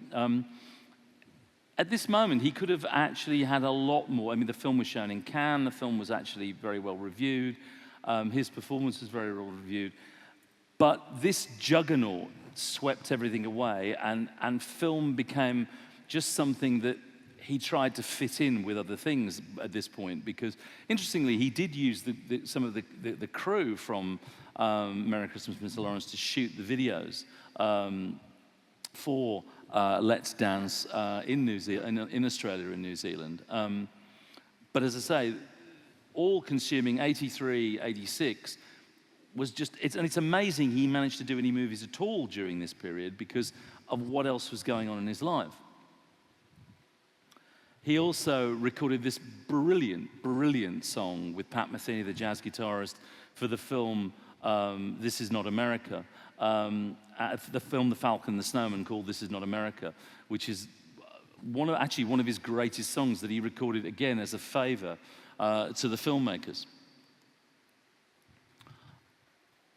At this moment, he could have actually had a lot more. I mean, the film was shown in Cannes, the film was actually very well reviewed, his performance was very well reviewed, but this juggernaut swept everything away, and film became just something that he tried to fit in with other things at this point, because interestingly, he did use some of the crew from Merry Christmas, Mr. Lawrence to shoot the videos for Let's Dance in Australia and New Zealand. But as I say, all consuming 83, 86 was just, and it's amazing he managed to do any movies at all during this period because of what else was going on in his life. He also recorded this brilliant, brilliant song with Pat Metheny, the jazz guitarist, for the film This Is Not America. The film The Falcon and the Snowman, called This Is Not America, which is one of his greatest songs that he recorded, again, as a favor to the filmmakers.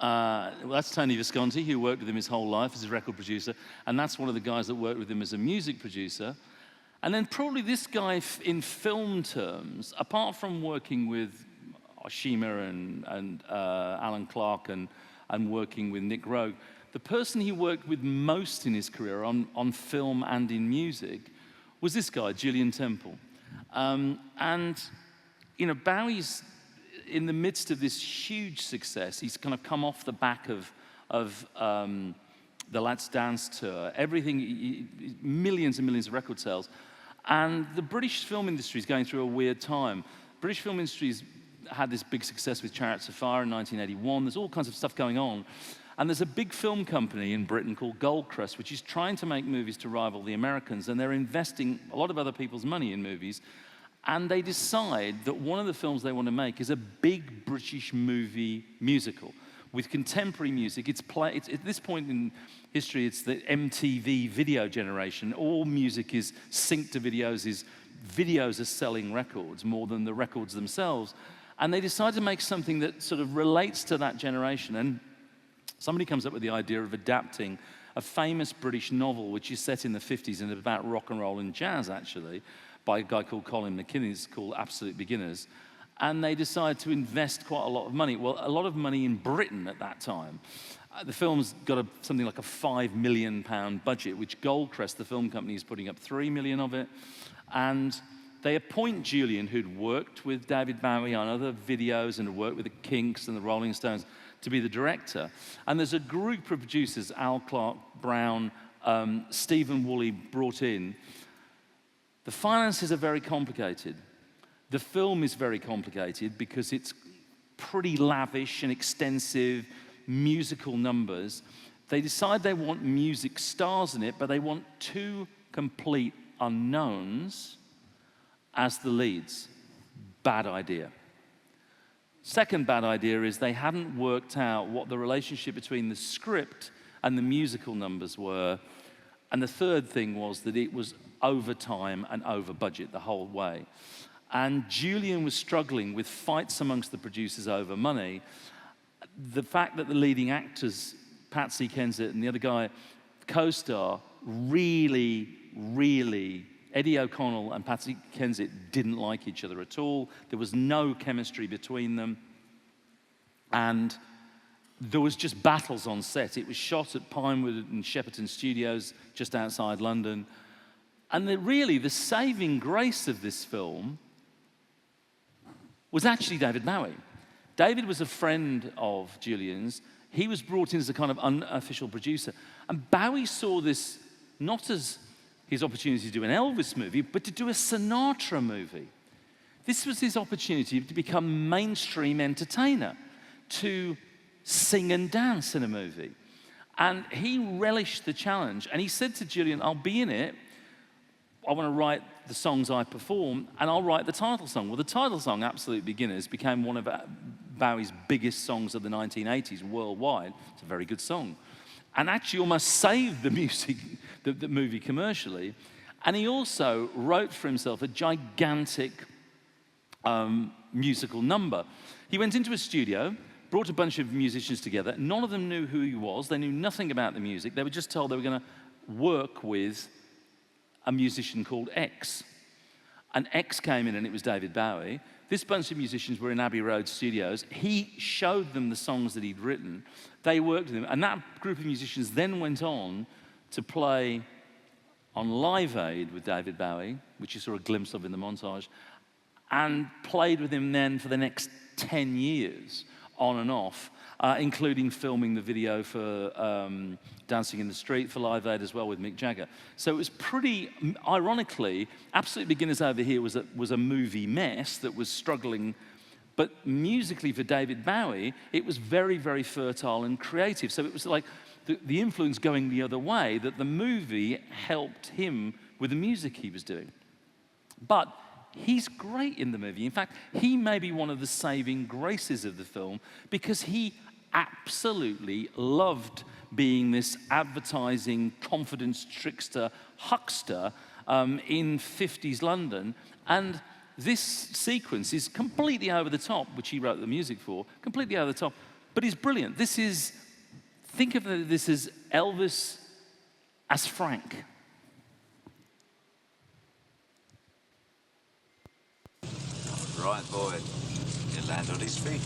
Well, that's Tony Visconti, who worked with him his whole life as a record producer, and that's one of the guys that worked with him as a music producer. And then probably this guy, in film terms, apart from working with Oshima and Alan Clark and working with Nick Rogue, the person he worked with most in his career on film and in music was this guy, Julian Temple. And, you know, Bowie's in the midst of this huge success. He's kind of come off the back of the Let's Dance tour, everything, millions and millions of record sales. And the British film industry is going through a weird time. British film industry's had this big success with Chariots of Fire in 1981. There's all kinds of stuff going on. And there's a big film company in Britain called Goldcrest, which is trying to make movies to rival the Americans, and they're investing a lot of other people's money in movies. And they decide that one of the films they want to make is a big British movie musical with contemporary music. It's at this point in history, it's the MTV video generation. All music is synced to videos. Videos are selling records more than the records themselves. And they decide to make something that sort of relates to that generation. And somebody comes up with the idea of adapting a famous British novel, which is set in the 50s and about rock and roll and jazz, actually, by a guy called Colin McKinnon. It's called Absolute Beginners. And they decide to invest quite a lot of money. Well, a lot of money in Britain at that time. The film's got something like a £5 million budget, which Goldcrest, the film company, is putting up £3 million of it. And they appoint Julian, who'd worked with David Bowie on other videos and had worked with the Kinks and the Rolling Stones, to be the director. And there's a group of producers, Al Clark Brown, Stephen Woolley brought in. The finances are very complicated. The film is very complicated because it's pretty lavish and extensive musical numbers. They decide they want music stars in it, but they want two complete unknowns as the leads. Bad idea. Second bad idea is they hadn't worked out what the relationship between the script and the musical numbers were. And the third thing was that it was over time and over budget the whole way. And Julian was struggling with fights amongst the producers over money. The fact that the leading actors, Patsy Kensit and the other guy, co-star, really, Eddie O'Connell and Patsy Kensit didn't like each other at all. There was no chemistry between them. And there was just battles on set. It was shot at Pinewood and Shepperton Studios just outside London. And really, the saving grace of this film was actually David Bowie. David was a friend of Julian's. He was brought in as a kind of unofficial producer. And Bowie saw this not as his opportunity to do an Elvis movie, but to do a Sinatra movie. This was his opportunity to become a mainstream entertainer, to sing and dance in a movie. And he relished the challenge. And he said to Julian, I'll be in it. I want to write the songs I perform, and I'll write the title song. Well, the title song, Absolute Beginners, became one of Bowie's biggest songs of the 1980s worldwide. It's a very good song. And actually almost saved the music, the movie commercially. And he also wrote for himself a gigantic musical number. He went into a studio, brought a bunch of musicians together. None of them knew who he was. They knew nothing about the music. They were just told they were going to work with a musician called X. And X came in, and it was David Bowie. This bunch of musicians were in Abbey Road Studios. He showed them the songs that he'd written. They worked with him. And that group of musicians then went on to play on Live Aid with David Bowie, which you saw a glimpse of in the montage, and played with him then for the next 10 years, on and off, including filming the video for Dancing in the Street for Live Aid as well with Mick Jagger. So it was pretty, ironically, Absolute Beginners over here was a movie mess that was struggling, but musically for David Bowie, it was very, very fertile and creative. So it was like the influence going the other way, that the movie helped him with the music he was doing. But he's great in the movie. In fact, he may be one of the saving graces of the film because he absolutely loved being this advertising confidence trickster huckster in 50s London. And this sequence is completely over the top, which he wrote the music for, completely over the top, but he's brilliant. Think of this as Elvis as Frank. Right, boy. You land on his feet.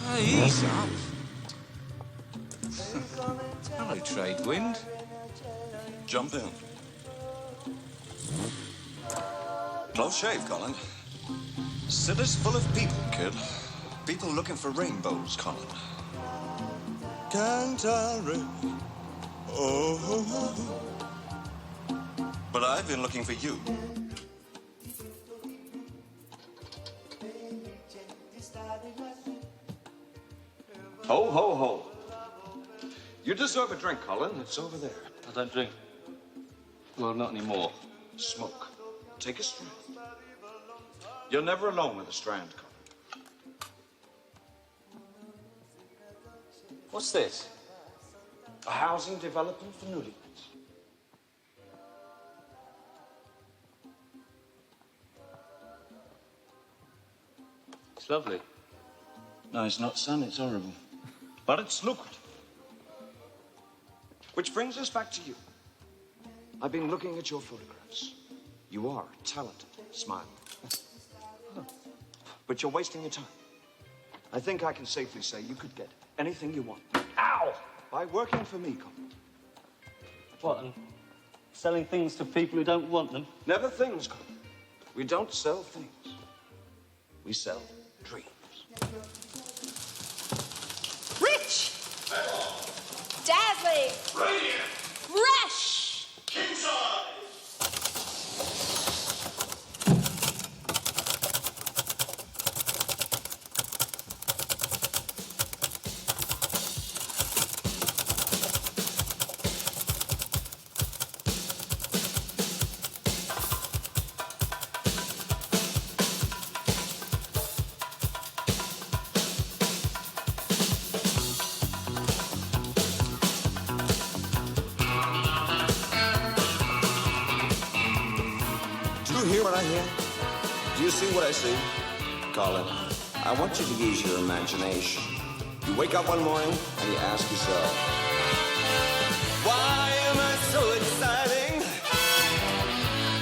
Hey, ease up. Hello, trade wind. Jump in. Close shave, Colin. City's full of people, kid. People looking for rainbows, Colin. cantare. Oh, but I've been looking for you. Ho, ho, ho. You deserve a drink, Colin. It's over there. I don't drink. Well, not anymore. Smoke. Take a strand. You're never alone with a strand, Colin. What's this? A housing development for newlyweds. It's lovely. No, it's not, son. It's horrible. But it's lucrative. Which brings us back to you. I've been looking at your photographs. You are talented. Smile. But you're wasting your time. I think I can safely say you could get anything you want. Ow! By working for me, Colin. What, and selling things to people who don't want them? Never things, Colin. We don't sell things. We sell dreams. Rich! Dazzling! Radiant! Fresh! King size! Do you hear what I hear? Do you see what I see? Colin, I want you to use your imagination. You wake up one morning and you ask yourself, why am I so exciting?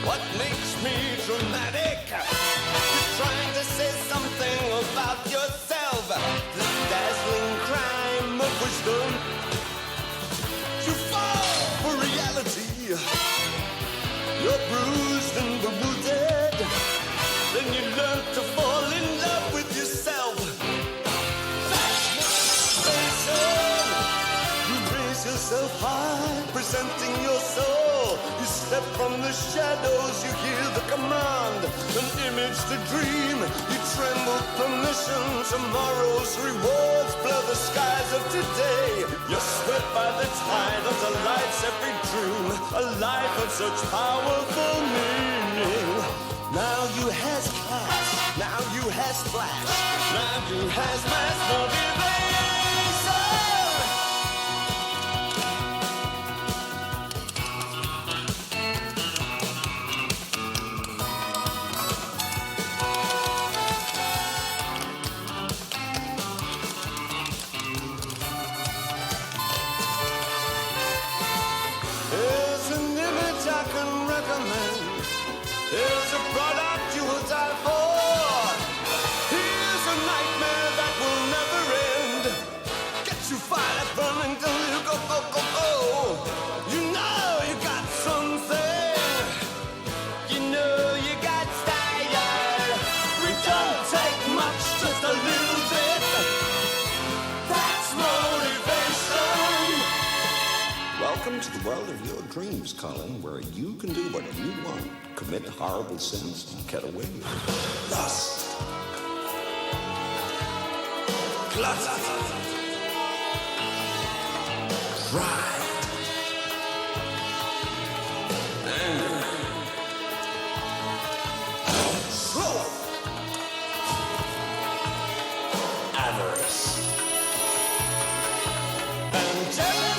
What makes me dramatic? You're trying to say something about yourself. This dazzling crime of wisdom. You fall for reality. You're bruised and bewildered. Then you learn to fall in love with yourself. That's motivation. You raise yourself high, presenting your soul. You step from the shadows, you hear the command, an image to dream. You tremble permission. Tomorrow's rewards blur the skies of today. You're swept by the tide that delights every dream. A life of such powerful meaning. Now you has class, now you has flash, now you has mass motivation. Here's an image I can recommend. Here's a product you will die for. Here's a nightmare that will never end. Get you fired up, burning till you go, go, go, go. You know you got something. You know you got style. We don't take much, just a little bit. That's motivation. Welcome to the world of your dreams, Colin, where you can do whatever you want. Commit horrible sins and get away with it. Lust. Gluttony. Pride. Anger. Sloth. Avarice. And jealousy.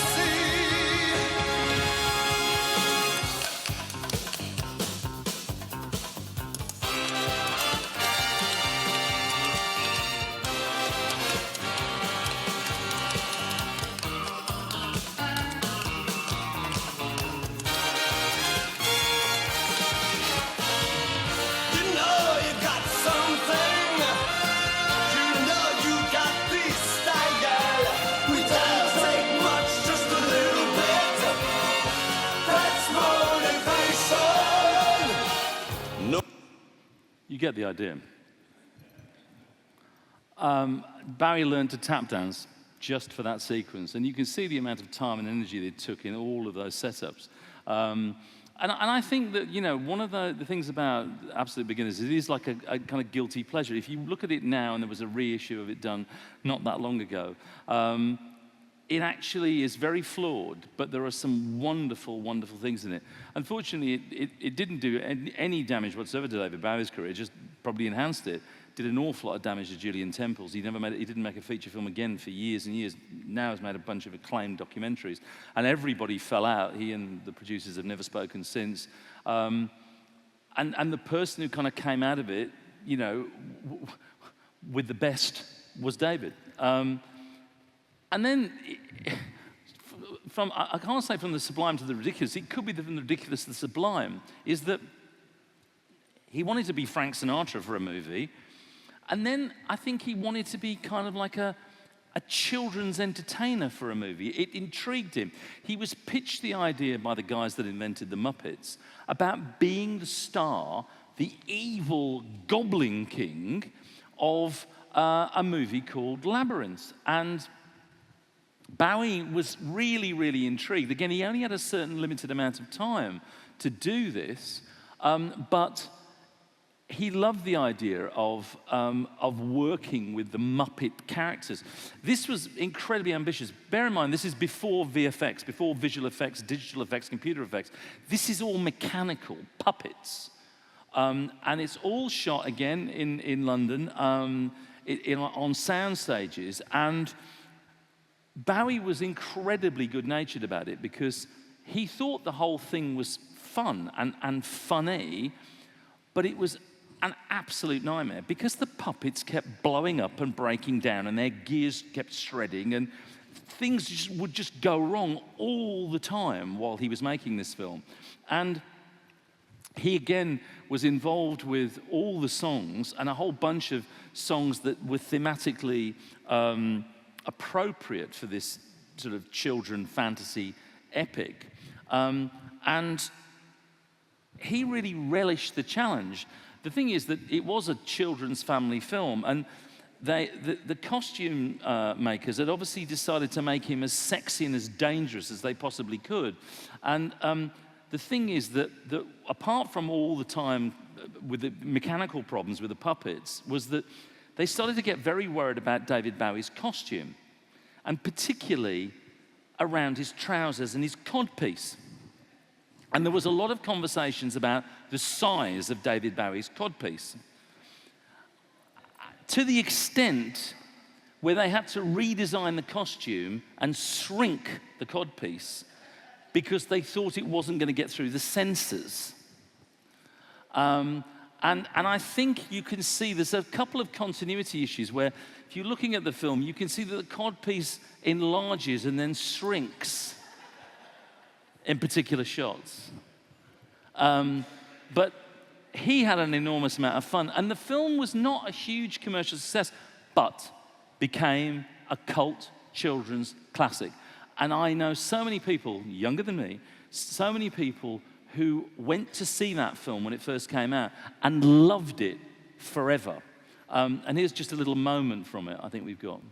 You get the idea. Bowie learned to tap dance just for that sequence. And you can see the amount of time and energy they took in all of those setups. And I think that, you know, one of the things about Absolute Beginners, it is like a kind of guilty pleasure. If you look at it now, and there was a reissue of it done not that long ago, it actually is very flawed, but there are some wonderful, wonderful things in it. Unfortunately, it didn't do any damage whatsoever to David Bowie's career. It just probably enhanced it. Did an awful lot of damage to Julian Temple's. He didn't make a feature film again for years and years. Now has made a bunch of acclaimed documentaries. And everybody fell out. He and the producers have never spoken since. And the person who kind of came out of it, you know, with the best was David. And then, I can't say from the sublime to the ridiculous, it could be from the ridiculous to the sublime, is that he wanted to be Frank Sinatra for a movie, and then I think he wanted to be kind of like a children's entertainer for a movie. It intrigued him. He was pitched the idea by the guys that invented the Muppets about being the star, the evil Goblin King of a movie called Labyrinth. And Bowie was really, really intrigued. Again, he only had a certain limited amount of time to do this, but he loved the idea of working with the Muppet characters. This was incredibly ambitious. Bear in mind, this is before VFX, before visual effects, digital effects, computer effects. This is all mechanical puppets. And it's all shot, again, in London, on sound stages. And Bowie was incredibly good-natured about it because he thought the whole thing was fun and funny, but it was an absolute nightmare because the puppets kept blowing up and breaking down and their gears kept shredding and things would just go wrong all the time while he was making this film. And he, again, was involved with all the songs and a whole bunch of songs that were thematically appropriate for this sort of children fantasy epic. And he really relished the challenge. The thing is that it was a children's family film, and the costume makers had obviously decided to make him as sexy and as dangerous as they possibly could. And the thing is that apart from all the time with the mechanical problems with the puppets, was that they started to get very worried about David Bowie's costume, and particularly around his trousers and his codpiece. And there was a lot of conversations about the size of David Bowie's codpiece, to the extent where they had to redesign the costume and shrink the codpiece because they thought it wasn't going to get through the censors. And I think you can see there's a couple of continuity issues where if you're looking at the film, you can see that the codpiece enlarges and then shrinks in particular shots. But he had an enormous amount of fun. And the film was not a huge commercial success, but became a cult children's classic. And I know so many people, younger than me, so many people who went to see that film when it first came out and loved it forever. And here's just a little moment from it I think we've got.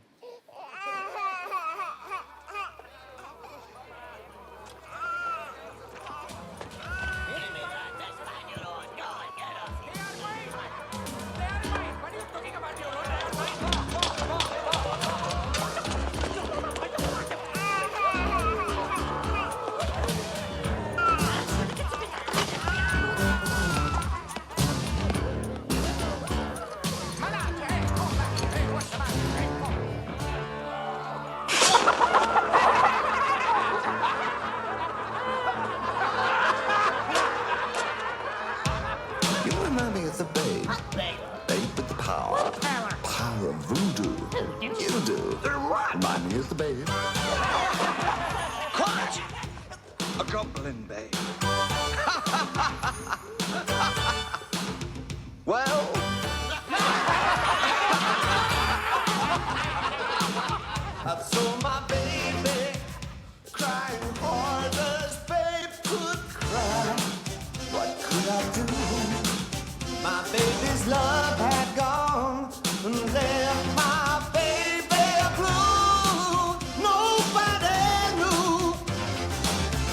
Love had gone and left my baby blue.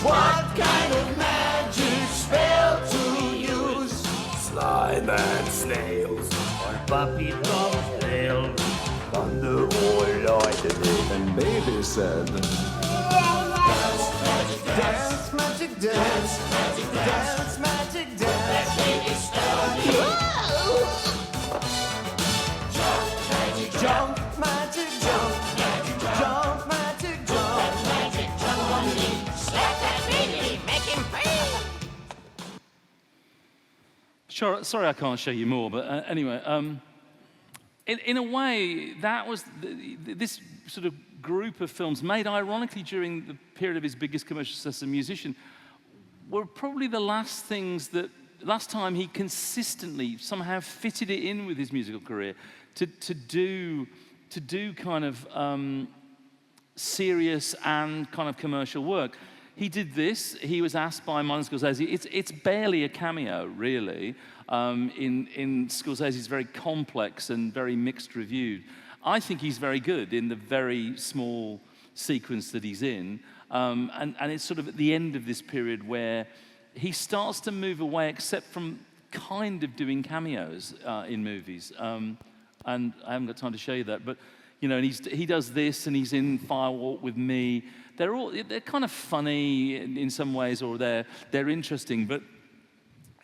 What kind of magic spell to use? Slime and snails on puppy dog's tail. Thunder or lightning. And baby said, Dance, magic dance, magic dance, magic dance, magic dance. Let baby start. Jump, magic jump, magic jump, magic jump, magic jump, magic jump on me. Slap that baby, make him pay. Sure, sorry I can't show you more, but anyway, in a way, that was this sort of group of films made ironically during the period of his biggest commercial success as a musician were probably the last time he consistently somehow fitted it in with his musical career to do kind of serious and kind of commercial work. He did this. He was asked by Martin Scorsese. It's barely a cameo, really. In Scorsese's very complex and very mixed reviewed. I think he's very good in the very small sequence that he's in. And it's sort of at the end of this period where he starts to move away, except from kind of doing cameos in movies. And I haven't got time to show you that, but you know, and he does this, and he's in Firewalk with Me. They're kind of funny in some ways, or they're interesting, but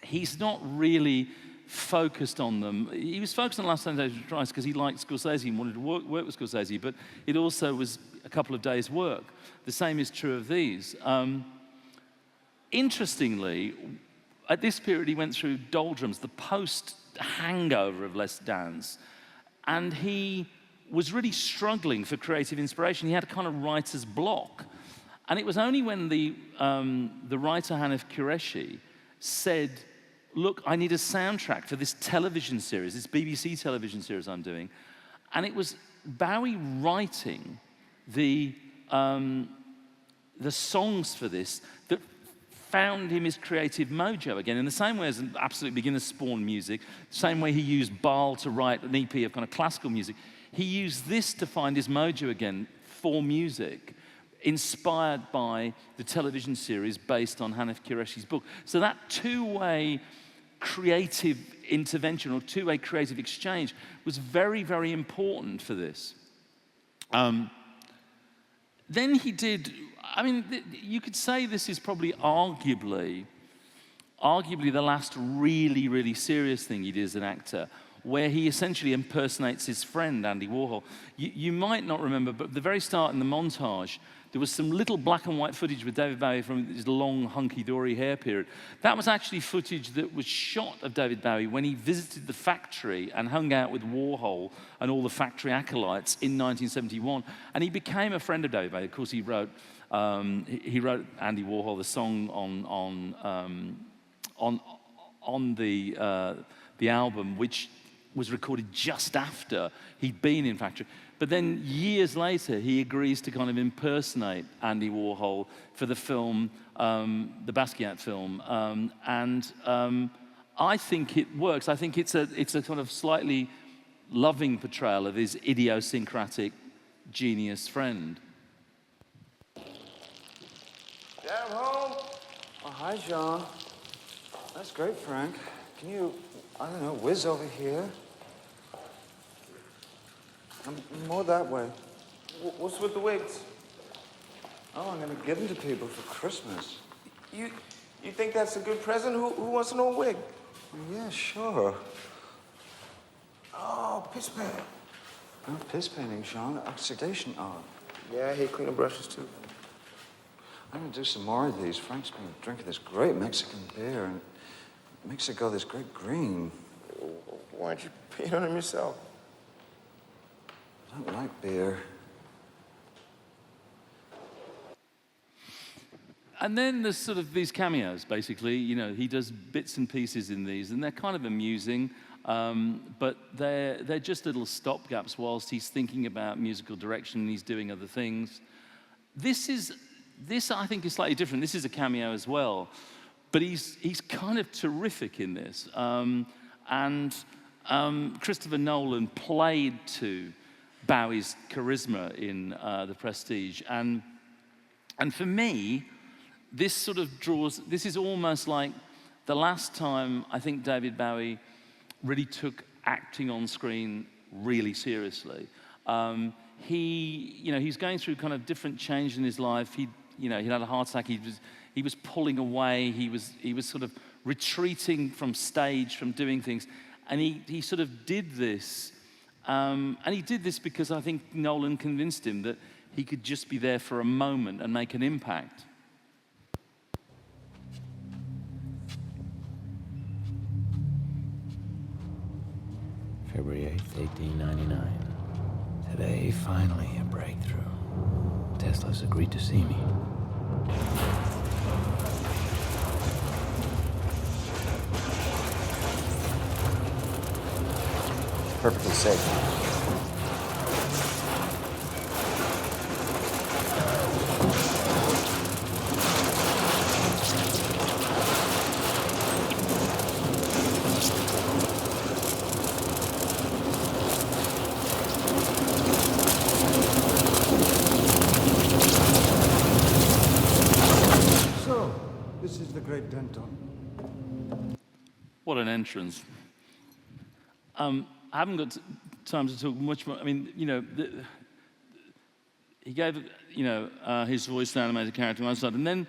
he's not really focused on them. He was focused on Last 10 Days of Christ because he liked Scorsese and wanted to work with Scorsese, but it also was a couple of days' work. The same is true of these. Interestingly, at this period, he went through doldrums, the post-hangover of Les Dance, and he was really struggling for creative inspiration. He had a kind of writer's block. And it was only when the writer Hanif Kureishi said, look, I need a soundtrack for this television series, this BBC television series I'm doing. And it was Bowie writing the songs for this that found him his creative mojo again, in the same way as an absolute beginner spawned music, the same way he used Baal to write an EP of kind of classical music. He used this to find his mojo again for music, inspired by the television series based on Hanif Kureishi's book. So that two-way creative intervention or two-way creative exchange was very, very important for this. Then he did, I mean, you could say this is probably arguably the last really, really serious thing he did as an actor, where he essentially impersonates his friend, Andy Warhol. You might not remember, but at the very start in the montage, there was some little black and white footage with David Bowie from his long, hunky-dory hair period. That was actually footage that was shot of David Bowie when he visited the factory and hung out with Warhol and all the factory acolytes in 1971. And he became a friend of David Bowie. Of course, he wrote Andy Warhol the song on the album, which was recorded just after he'd been in factory. But then years later, he agrees to kind of impersonate Andy Warhol for the film, the Basquiat film. I think it works. I think it's a kind of slightly loving portrayal of his idiosyncratic genius friend. Dad, home? Oh, hi, John. That's great, Frank. Can you, I don't know, whiz over here? More that way. What's with the wigs? Oh, I'm going to give them to people for Christmas. You think that's a good present? Who wants an old wig? Yeah, sure. Oh, piss painting. Oh, piss painting, Sean. Oxidation art. Yeah, I hate cleaning brushes, too. I'm going to do some more of these. Frank's been drinking this great Mexican beer, and it makes it go this great green. Why don't you paint on him yourself? I don't like beer. And then there's sort of these cameos, basically. You know, he does bits and pieces in these, and they're kind of amusing, but they're just little stopgaps whilst he's thinking about musical direction and he's doing other things. This I think is slightly different. This is a cameo as well, but he's kind of terrific in this. Christopher Nolan played to Bowie's charisma in The Prestige, and for me, this sort of draws, this is almost like the last time I think David Bowie really took acting on screen really seriously. He's going through kind of different change in his life. He had a heart attack. He was pulling away. He was sort of retreating from stage, from doing things, and he sort of did this. And he did this because I think Nolan convinced him that he could just be there for a moment and make an impact. February 8th, 1899. Today, finally, a breakthrough. Tesla's agreed to see me. Perfectly safe. So, this is the great Denton. What an entrance. I haven't got time to talk much more. I mean, he gave, his voice to animated character on one side, and then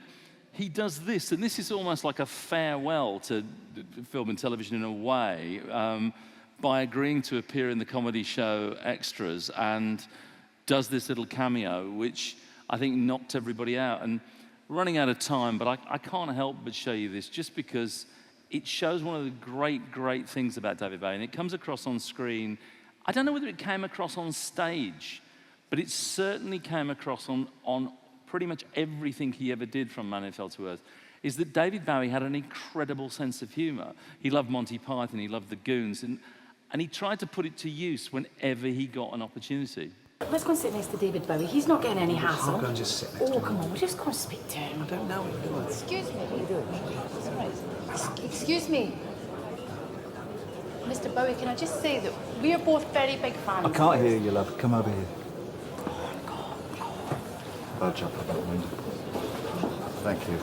he does this, and this is almost like a farewell to film and television in a way, by agreeing to appear in the comedy show Extras, and does this little cameo, which I think knocked everybody out. And running out of time, but I can't help but show you this, just because it shows one of the great things about David Bowie, and it comes across on screen. I don't know whether it came across on stage, but it certainly came across on pretty much everything he ever did from Man Who Fell to Earth, is that David Bowie had an incredible sense of humor. He loved Monty Python, he loved the Goons, and he tried to put it to use whenever he got an opportunity. Let's go and sit next to David Bowie. He's not getting any hassle. I'll go and just sit next to him. Oh, come on, we're just going to speak to him. I don't know him, do I? Excuse me. What are you doing? Excuse me. Mr. Bowie, can I just say that we are both very big fans. I can't hear you, love. Come over here. I'll jump up that window. Thank you.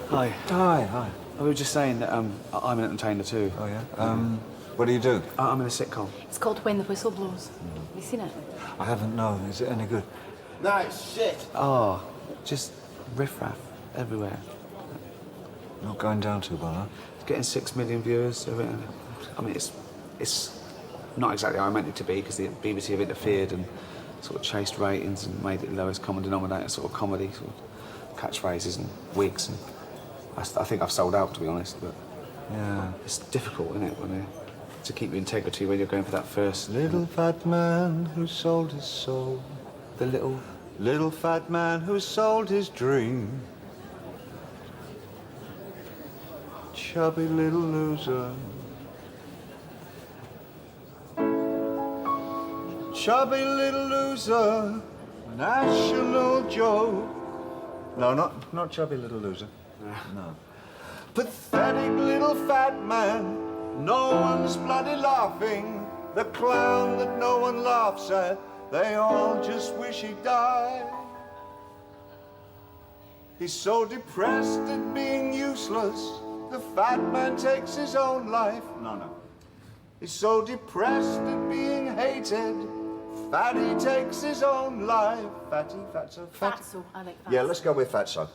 Hi. Hi. We were just saying that I'm an entertainer too. Oh, yeah? What do you do? I'm in a sitcom. It's called When the Whistle Blows. Have you seen it? I haven't, no. Is it any good? Nice shit. Oh, just riffraff everywhere. Not going down too well, huh? It's getting 6 million viewers. I mean, it's not exactly how I meant it to be, because the BBC have interfered and sort of chased ratings and made it the lowest common denominator sort of comedy, sort of catchphrases and wigs. And I think I've sold out, to be honest, but yeah, it's difficult, isn't it, to keep your integrity when you're going for that first. Little fat man who sold his soul. The little fat man who sold his dream. Chubby little loser. Chubby little loser. National joke. No, not chubby little loser. No. Pathetic little fat man. No one's bloody laughing. The clown that no one laughs at. They all just wish he died. He's so depressed at being useless. The fat man takes his own life. No. He's so depressed at being hated. Fatty takes his own life. Fatso. Fatso, I like that. Yeah, let's go with Fatso.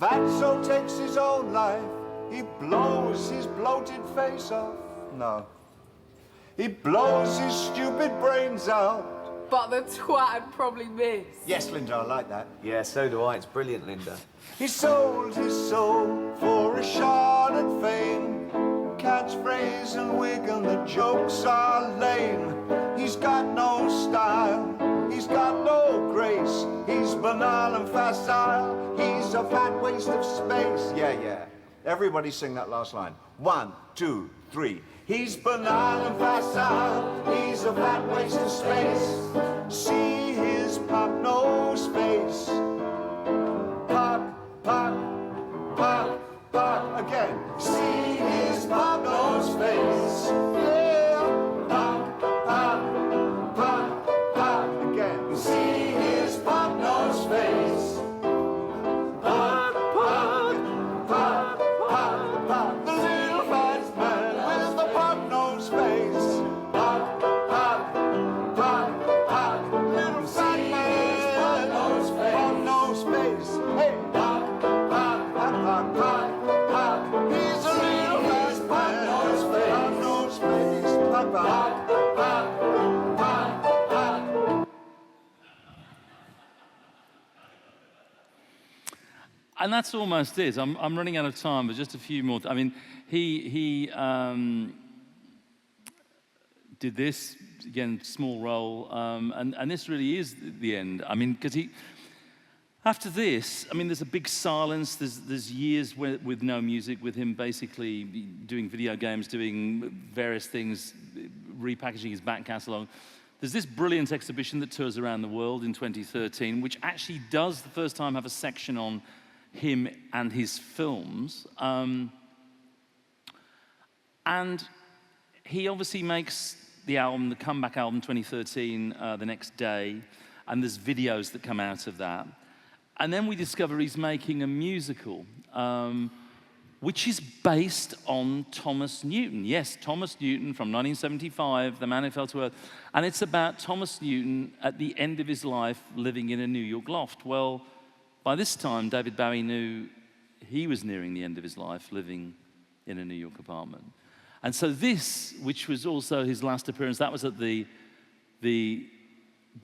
Fatso takes his own life. He blows his bloated face off. No. He blows his stupid brains out. But the twat probably miss. Yes, Linda, I like that. Yeah, so do I. It's brilliant, Linda. He sold his soul for a shot at fame. Catchphrase and wig and the jokes are lame. He's got no style. He's got no grace. He's banal and facile. He's a fat waste of space. Yeah. Everybody sing that last line. 1, 2, 3. He's banal and facile. He's a fat waste of space. See his pop-nosed face. Pop. Again. See his pop-nosed face. Yeah. Pop. Again. See his pop-nosed face. And that's almost it. I'm running out of time, but just a few more. I mean, he did this, again, small role, and this really is the end. I mean, because after this, I mean, there's a big silence. There's years with no music, with him basically doing video games, doing various things, repackaging his back catalogue. There's this brilliant exhibition that tours around the world in 2013, which actually does, the first time, have a section on him and his films. And he obviously makes the album, the comeback album 2013, the next day, and there's videos that come out of that. And then we discover he's making a musical, which is based on Thomas Newton. Yes, Thomas Newton from 1975, The Man Who Fell to Earth. And it's about Thomas Newton at the end of his life living in a New York loft. Well, by this time, David Bowie knew he was nearing the end of his life living in a New York apartment. And so this, which was also his last appearance, that was at the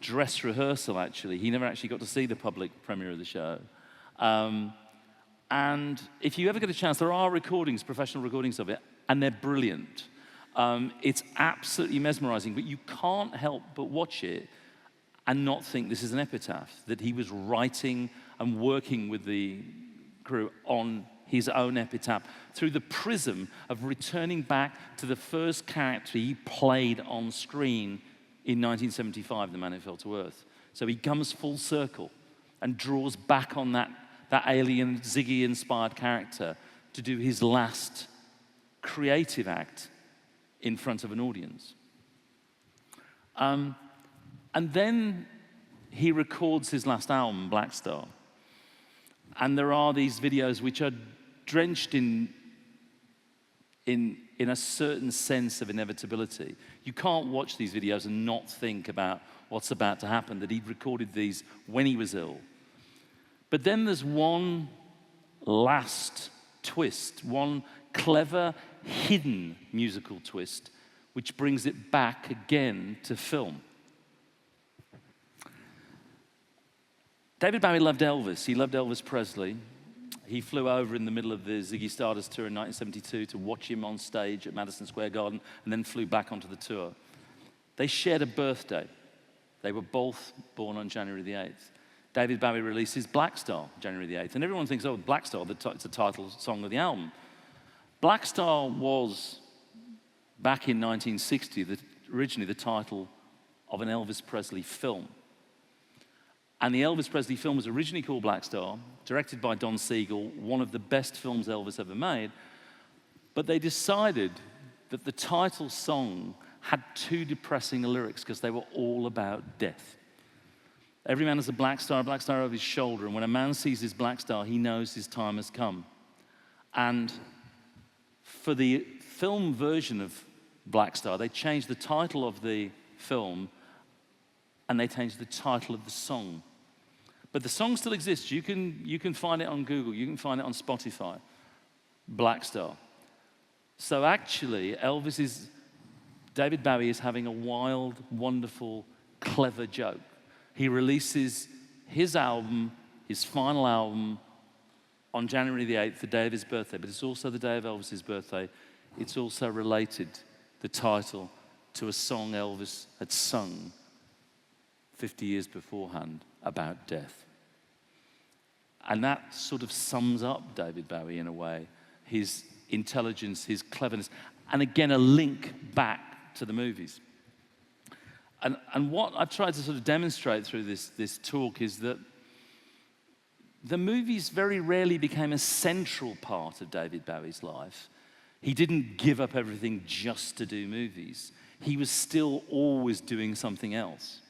dress rehearsal, actually. He never actually got to see the public premiere of the show. And if you ever get a chance, there are recordings, professional recordings of it, and they're brilliant. It's absolutely mesmerizing, but you can't help but watch it and not think this is an epitaph, that he was writing and working with the crew on his own epitaph through the prism of returning back to the first character he played on screen in 1975, The Man Who Fell to Earth. So he comes full circle and draws back on that alien, Ziggy-inspired character to do his last creative act in front of an audience. And then he records his last album, Black Star. And there are these videos which are drenched in a certain sense of inevitability. You can't watch these videos and not think about what's about to happen, that he'd recorded these when he was ill. But then there's one last twist, one clever, hidden musical twist, which brings it back again to film. David Bowie loved Elvis. He loved Elvis Presley. He flew over in the middle of the Ziggy Stardust tour in 1972 to watch him on stage at Madison Square Garden, and then flew back onto the tour. They shared a birthday. They were both born on January the 8th. David Bowie releases Black Star, January the 8th. And everyone thinks, oh, Black Star, it's the title song of the album. Black Star was, back in 1960, originally the title of an Elvis Presley film. And the Elvis Presley film was originally called Black Star, directed by Don Siegel, one of the best films Elvis ever made. But they decided that the title song had too depressing lyrics because they were all about death. Every man has a black star over his shoulder, and when a man sees his black star, he knows his time has come. And for the film version of Black Star, they changed the title of the film, and they changed the title of the song. But the song still exists. You can find it on Google. You can find it on Spotify. Black Star. So actually, David Bowie is having a wild, wonderful, clever joke. He releases his album, his final album, on January the 8th, the day of his birthday. But it's also the day of Elvis's birthday. It's also related, the title, to a song Elvis had sung 50 years beforehand about death. And that sort of sums up David Bowie in a way, his intelligence, his cleverness, and again, a link back to the movies. And what I've tried to sort of demonstrate through this talk is that the movies very rarely became a central part of David Bowie's life. He didn't give up everything just to do movies. He was still always doing something else.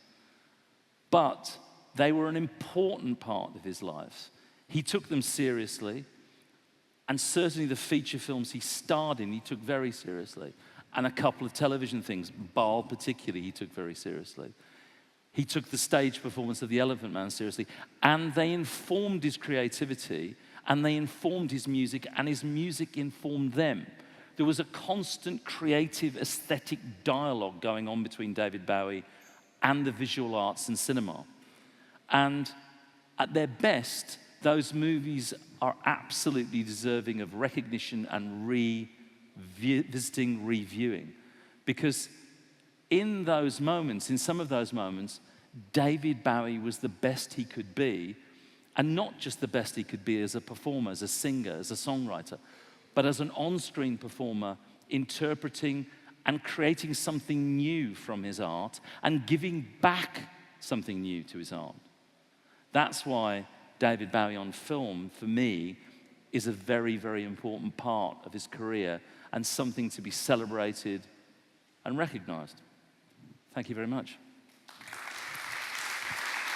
But they were an important part of his life. He took them seriously, and certainly the feature films he starred in, he took very seriously. And a couple of television things, Baal particularly, he took very seriously. He took the stage performance of The Elephant Man seriously, and they informed his creativity, and they informed his music, and his music informed them. There was a constant creative, aesthetic dialogue going on between David Bowie and the visual arts and cinema. And at their best, those movies are absolutely deserving of recognition and revisiting, reviewing. Because in those moments, in some of those moments, David Bowie was the best he could be, and not just the best he could be as a performer, as a singer, as a songwriter, but as an on-screen performer, interpreting and creating something new from his art and giving back something new to his art. That's why David Bowie on film, for me, is a very, very important part of his career and something to be celebrated and recognized. Thank you very much.